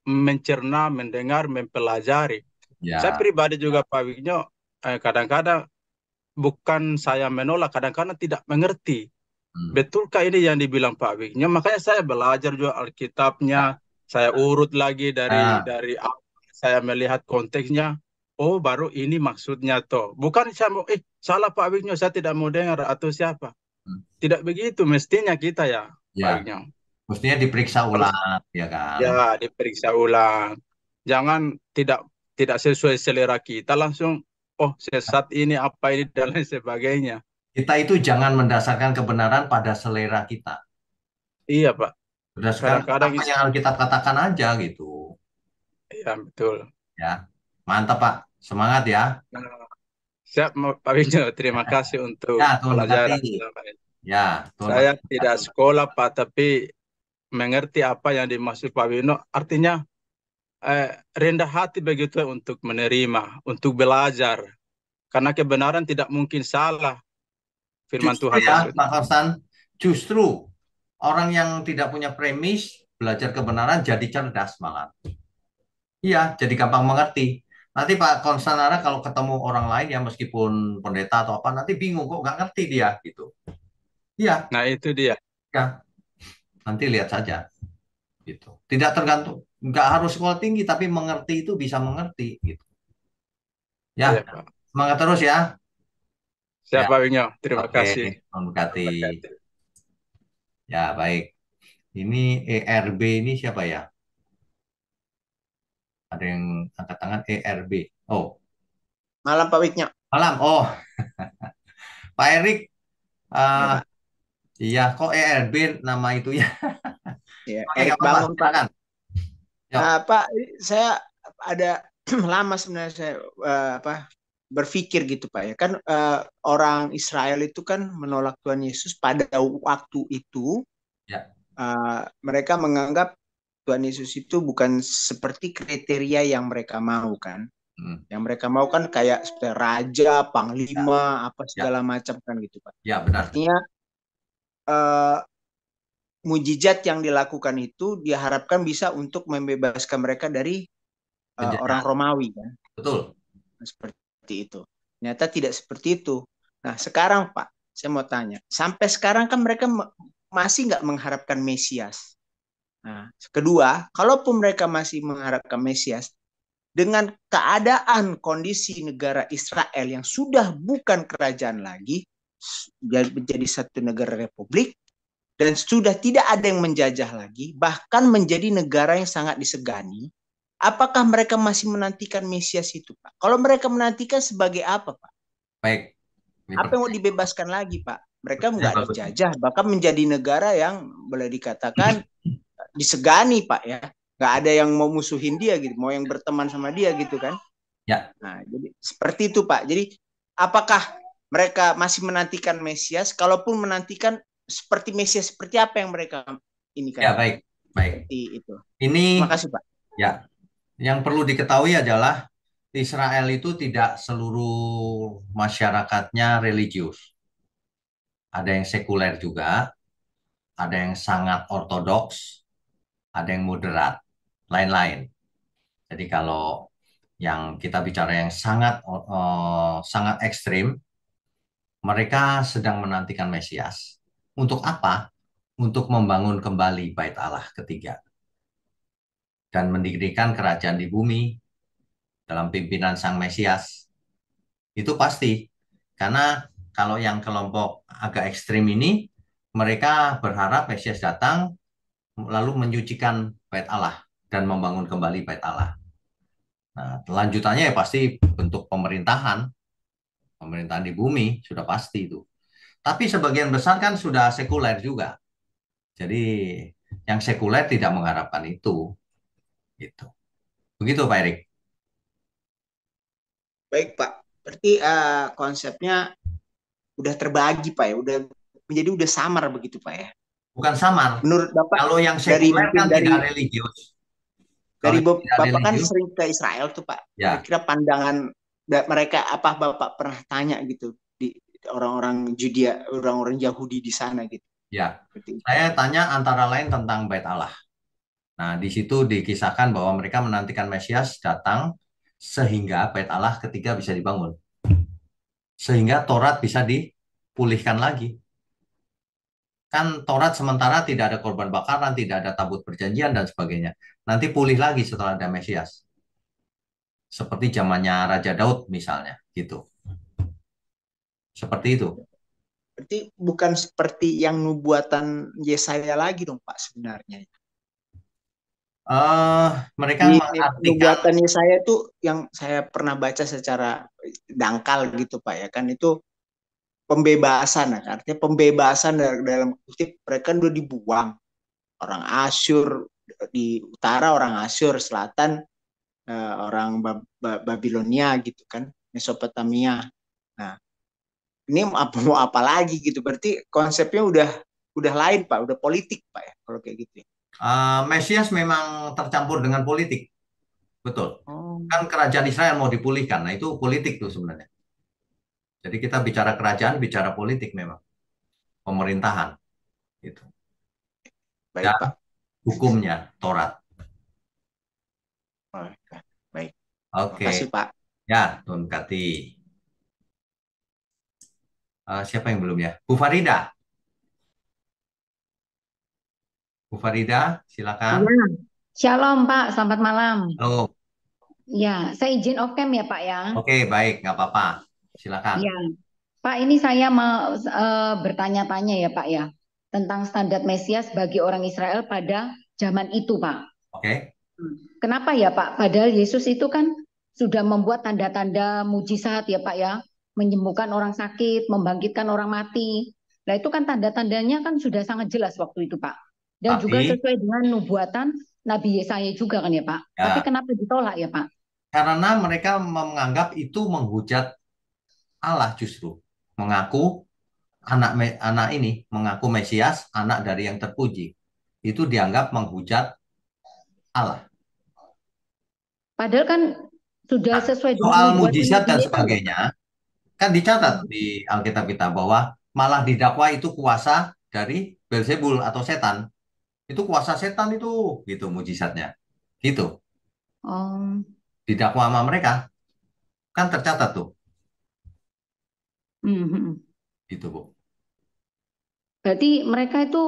mencerna, mendengar, mempelajari? Saya ya, pribadi juga Pak Wiknya, kadang-kadang bukan saya menolak, kadang-kadang tidak mengerti. hmm, Betulkah ini yang dibilang Pak Wiknya? Makanya saya belajar juga Alkitabnya, saya urut lagi ya. dari awal, saya melihat konteksnya. Oh, baru ini maksudnya toh. Bukan saya mau, salah Pak Wiknya, saya tidak mau dengar atau siapa. Hmm. Tidak begitu mestinya kita ya, Pak Ya, Wiknya. mestinya diperiksa Kalau ulang, ya kan? ya diperiksa ulang. Jangan tidak tidak sesuai selera kita langsung, oh sesat ini apa ini dan lain sebagainya. Kita itu jangan mendasarkan kebenaran pada selera kita. Iya Pak. Berdasarkan Kadang-kadang apa yang Alkitab katakan aja gitu. ya betul. Ya, mantap Pak. Semangat ya. Nah, siap Pak Winjo, terima kasih untuk Ya, Tuhan berkati. pelajaran. Ya, Tuhan Saya tidak berkati. sekolah Pak, tapi mengerti apa yang dimaksud Pak Wino. Artinya rendah hati begitu untuk menerima, untuk belajar. Karena kebenaran tidak mungkin salah. Firman Justru Tuhan ya, maksudnya. Pak Konstan, justru orang yang tidak punya premis belajar kebenaran jadi cerdas malah. Iya, jadi gampang mengerti. Nanti Pak Konstanara kalau ketemu orang lain ya meskipun pendeta atau apa, nanti bingung kok nggak ngerti dia gitu. Iya, Nah itu dia. ya. Nanti lihat saja gitu. Tidak tergantung, nggak harus sekolah tinggi tapi mengerti itu bisa mengerti gitu. Ya, Iya Pak. semangat terus ya. Siap Ya, Pak Wino, terima oke, kasih. Tuhan berkati. Berkati. Ya, baik. Ini ERB ini siapa ya? Ada yang angkat tangan ERB. Oh, Malam Pak Wiknya. malam. Oh, Pak Erik. Ya ah, Pak. iya, kok ERB nama itu ya? Ya, Oke, Erik nggak apa-apa. Bangun Pak. Silakan. Yuk. Pak, saya ada lama sebenarnya saya berpikir gitu Pak ya. Kan orang Israel itu kan menolak Tuhan Yesus pada waktu itu. Ya. Mereka menganggap Tuhan Yesus itu bukan seperti kriteria yang mereka mau kan. Yang mereka mau kan kayak seperti raja, panglima, apa segala macam kan gitu Pak. Ya, benar. Artinya mujizat yang dilakukan itu diharapkan bisa untuk membebaskan mereka dari orang Romawi kan. Betul. Seperti itu. Ternyata tidak seperti itu. Nah sekarang Pak, saya mau tanya, sampai sekarang kan mereka masih nggak mengharapkan Mesias. Nah kedua, kalaupun mereka masih mengharapkan Mesias, dengan keadaan kondisi negara Israel yang sudah bukan kerajaan lagi, menjadi satu negara republik, dan sudah tidak ada yang menjajah lagi, bahkan menjadi negara yang sangat disegani, apakah mereka masih menantikan Mesias itu, Pak? Kalau mereka menantikan sebagai apa, Pak? Baik, ini Apa yang mau pertanyaan dibebaskan lagi, Pak? Mereka nggak bagus. dijajah, bahkan menjadi negara yang boleh dikatakan disegani, Pak ya. Nggak ada yang mau musuhin dia gitu, mau yang berteman sama dia gitu kan. Ya, Nah, jadi seperti itu, Pak. Jadi apakah mereka masih menantikan Mesias? Kalaupun menantikan seperti Mesias, seperti apa yang mereka ini ya kan? baik, baik. Seperti itu. Ini Terima kasih, Pak. ya, yang perlu diketahui adalah Israel itu tidak seluruh masyarakatnya religius. Ada yang sekuler juga, ada yang sangat ortodoks, ada yang moderat, lain-lain. Jadi kalau yang kita bicara yang sangat ekstrim, mereka sedang menantikan Mesias. Untuk apa? Untuk membangun kembali Bait Allah ketiga dan mendirikan kerajaan di bumi dalam pimpinan Sang Mesias. Itu pasti. Karena kalau yang kelompok agak ekstrim ini, mereka berharap Mesias datang lalu menyucikan Bait Allah dan membangun kembali Bait Allah. Nah, lanjutannya ya pasti bentuk pemerintahan di bumi sudah pasti itu. Tapi sebagian besar kan sudah sekuler juga. Jadi yang sekuler tidak mengharapkan itu. Gitu. Begitu Pak Erik. Baik, Pak. Berarti konsepnya udah terbagi, Pak ya. Udah samar begitu, Pak ya. Bukan samar. Menurut Bapak, Kalau yang dari sekuler kan dari tidak religius. dari Kalau tidak Bapak kan religius, sering ke Israel tuh, Pak. ya, Kira-kira pandangan mereka apa Bapak pernah tanya gitu di orang-orang Judea, orang-orang Yahudi di sana gitu. ya. Seperti itu. Saya tanya antara lain tentang Bait Allah. Nah, di situ dikisahkan bahwa mereka menantikan Mesias datang sehingga Bait Allah ketiga bisa dibangun. Sehingga Taurat bisa dipulihkan lagi. Kan Taurat sementara tidak ada korban bakaran, tidak ada tabut perjanjian dan sebagainya. Nanti pulih lagi setelah ada Mesias. Seperti zamannya Raja Daud misalnya, gitu. Seperti itu. Berarti bukan seperti yang nubuatan Yesaya lagi dong, Pak, sebenarnya. Mereka Di mengartikan nubuatan Yesaya itu yang saya pernah baca secara dangkal gitu, Pak ya, kan itu pembebasan, artinya pembebasan dalam kutip mereka udah dibuang. Orang Asyur di utara, orang Asyur selatan, orang Babilonia gitu kan, Mesopotamia. Nah, ini mau apa lagi gitu? Berarti konsepnya udah lain, Pak, udah politik, Pak ya, kalau kayak gitu. Mesias memang tercampur dengan politik, betul. Oh. Kan kerajaan Israel mau dipulihkan, nah itu politik tuh sebenarnya. Jadi kita bicara kerajaan, bicara politik memang, pemerintahan, gitu. Baik, Dan Pak. hukumnya Taurat. Oh, baik. Oke, Makasih, Pak. ya, Tun Kati. Siapa yang belum ya? Bu Farida. Bu Farida, silakan. Ya, Shalom Pak, selamat malam. Halo. Ya, saya izin off cam ya Pak ya. Oke, baik, nggak apa-apa. Silakan. Ya, Pak ini saya mau bertanya-tanya ya Pak ya tentang standar Mesias bagi orang Israel pada zaman itu Pak. Oke. Kenapa ya Pak? Padahal Yesus itu kan sudah membuat tanda-tanda mujizat ya Pak ya, menyembuhkan orang sakit, membangkitkan orang mati. Nah itu kan tanda-tandanya kan sudah sangat jelas waktu itu Pak. Dan juga Tapi, sesuai dengan nubuatan Nabi Yesaya juga kan ya Pak. Tapi ya, kenapa ditolak ya Pak? karena mereka menganggap itu menghujat Allah justru. Mengaku anak ini, mengaku Mesias, anak dari yang terpuji. Itu dianggap menghujat Allah. Padahal kan sudah Nah, sesuai dengan soal nubuatan mujizat Nabi dan Yesaya. sebagainya, kan dicatat di Alkitab kita bahwa malah didakwa itu kuasa dari Belzebul atau setan. Itu kuasa setan itu, gitu mujizatnya. Gitu. Oh, Didakwa sama mereka. Kan tercatat tuh. mhm. Gitu, Bu. Berarti mereka itu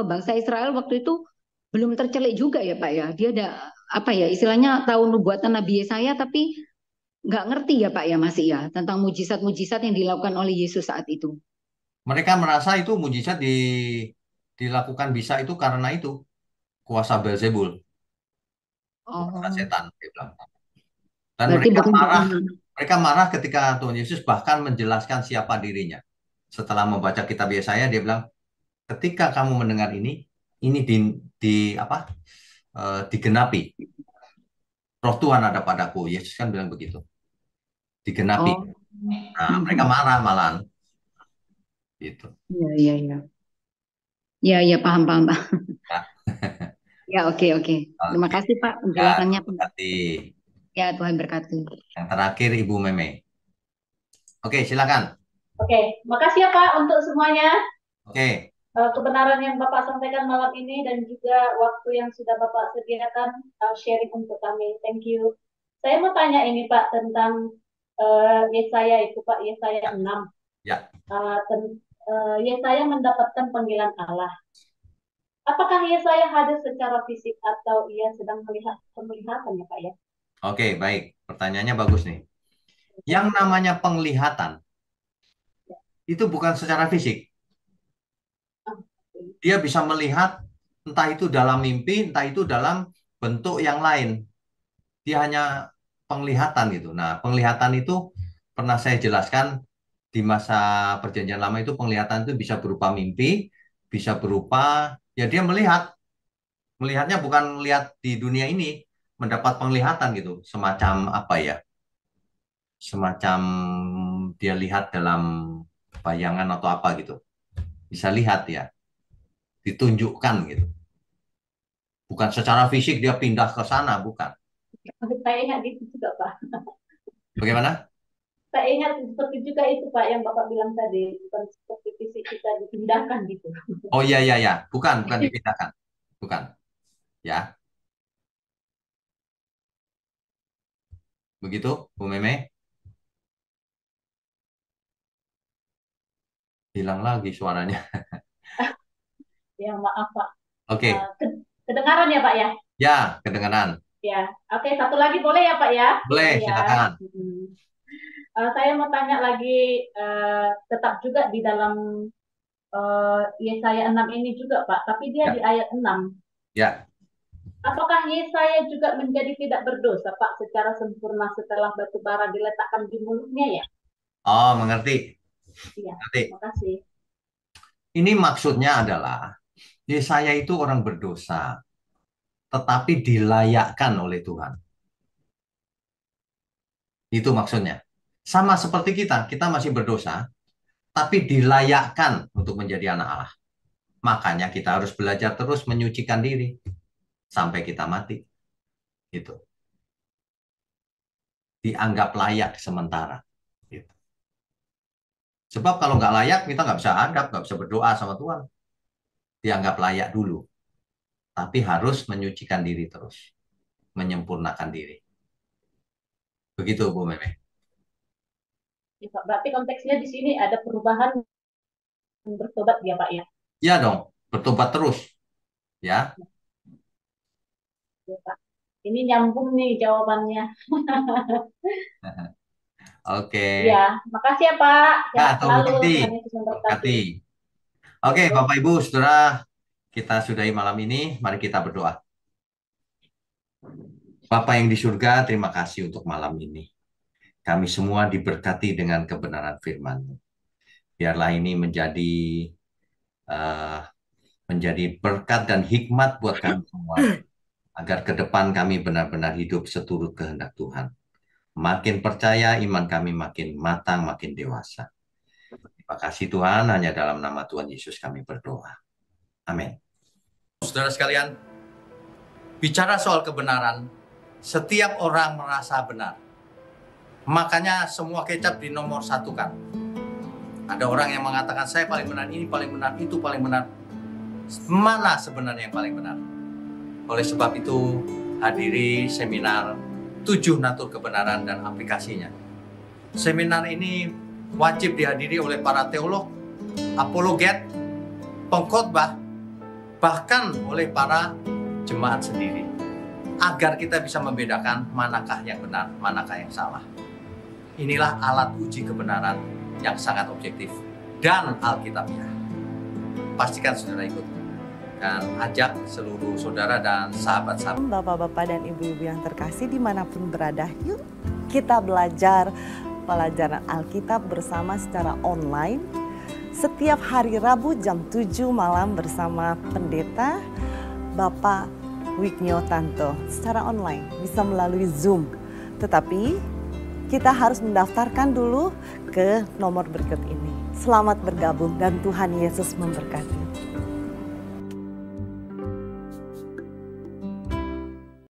bangsa Israel waktu itu belum tercelik juga ya Pak ya. Dia ada apa ya istilahnya tahu nubuatan Nabi Yesaya tapi nggak ngerti ya Pak ya masih ya tentang mujizat-mujizat yang dilakukan oleh Yesus saat itu. Mereka merasa itu mujizat dilakukan bisa itu karena itu kuasa Beelzebul, kuasa Oh, setan, dia bilang. Dan berarti bukan karena. mereka marah ketika Tuhan Yesus bahkan menjelaskan siapa dirinya. Setelah membaca kitab Yesaya, dia bilang, ketika kamu mendengar ini digenapi. Roh Tuhan ada padaku. Yesus kan bilang begitu. Digenapi. Oh, Nah, mereka marah malahan. Gitu. iya, paham. Ya. Ya, oke. Terima kasih Pak penjelasannya. Berkati. Ya, Tuhan berkati. Yang terakhir Ibu Meme. Oke, silakan. Oke, makasih ya Pak untuk semuanya. Oke. Kebenaran yang Bapak sampaikan malam ini dan juga waktu yang sudah Bapak sediakan sharing untuk kami. Thank you. Saya mau tanya ini Pak tentang Yesaya itu Pak, Yesaya 6. Ya. Yesaya mendapatkan panggilan Allah. Apakah Yesaya hadir secara fisik atau ia sedang melihat penglihatan ya Pak ya? Oke, baik. Pertanyaannya bagus nih. Yang namanya penglihatan itu bukan secara fisik. Dia bisa melihat entah itu dalam mimpi, entah itu dalam bentuk yang lain. Dia hanya penglihatan gitu. Nah, penglihatan itu pernah saya jelaskan di masa Perjanjian Lama itu penglihatan itu bisa berupa mimpi, bisa berupa ya dia melihat. Melihatnya bukan melihat di dunia ini, mendapat penglihatan gitu, semacam apa ya? Semacam dia lihat dalam bayangan atau apa gitu. Bisa lihat ya. Ditunjukkan gitu. Bukan secara fisik dia pindah ke sana, bukan. Saya ingat gitu juga Pak. Bagaimana? Saya ingat seperti juga itu Pak yang Bapak bilang tadi, bukan seperti fisik kita dipindahkan gitu. Oh iya, bukan dipindahkan. Bukan. Ya. Begitu, Bu Meme? Hilang lagi suaranya. Ya maaf Pak. Oke. Kedengaran ya Pak ya? Ya, kedengaran. Ya, oke, satu lagi boleh ya Pak ya? Boleh, silakan. Saya mau tanya lagi, tetap juga di dalam Yesaya 6 ini juga Pak, tapi dia di ayat 6. Ya. Apakah Yesaya juga menjadi tidak berdosa Pak secara sempurna setelah batu bara diletakkan di mulutnya ya? Oh, mengerti. Iya, Mengerti. terima kasih. Ini maksudnya adalah Yesaya itu orang berdosa, tetapi dilayakkan oleh Tuhan. Itu maksudnya. Sama seperti kita masih berdosa, tapi dilayakkan untuk menjadi anak Allah. Makanya kita harus belajar terus menyucikan diri sampai kita mati. Gitu. Dianggap layak sementara. Gitu. Sebab kalau nggak layak, kita nggak bisa hadap, nggak bisa berdoa sama Tuhan. Dianggap layak dulu. Tapi harus menyucikan diri terus. Menyempurnakan diri. Begitu, Bu Meme. Ya, Pak. Berarti konteksnya di sini ada perubahan bertobat ya Pak ya? Ya dong, bertobat terus. Ya. Ya, Pak. Ini nyambung nih jawabannya. Oke. Ya, makasih ya Pak. Ya, berkati. Oke, Bapak Ibu, Saudara, kita sudahi malam ini. Mari kita berdoa. Bapa yang di surga, terima kasih untuk malam ini. Kami semua diberkati dengan kebenaran firman-Mu. Biarlah ini menjadi berkat dan hikmat buat kami semua. Agar ke depan kami benar-benar hidup seturut kehendak Tuhan. Makin percaya, iman kami makin matang, makin dewasa. Terima kasih Tuhan, hanya dalam nama Tuhan Yesus kami berdoa. Amin. Saudara sekalian, bicara soal kebenaran, setiap orang merasa benar. Makanya semua kecap di nomor satu kan. Ada orang yang mengatakan saya paling benar, ini paling benar, itu paling benar. Mana sebenarnya yang paling benar? Oleh sebab itu, hadiri seminar 7 natur kebenaran dan aplikasinya. Seminar ini wajib dihadiri oleh para teolog, apologet, pengkhotbah, bahkan oleh para jemaat sendiri. Agar kita bisa membedakan manakah yang benar, manakah yang salah. Inilah alat uji kebenaran yang sangat objektif dan alkitabiah. Pastikan saudara ikut. dan ajak seluruh saudara dan sahabat-sahabat. Bapak-bapak dan ibu-ibu yang terkasih dimanapun berada, yuk kita belajar pelajaran Alkitab bersama secara online setiap hari Rabu jam 7 malam bersama Pendeta Bapak Wignio Tanto secara online, bisa melalui Zoom. Tetapi kita harus mendaftarkan dulu ke nomor berikut ini. Selamat bergabung dan Tuhan Yesus memberkati.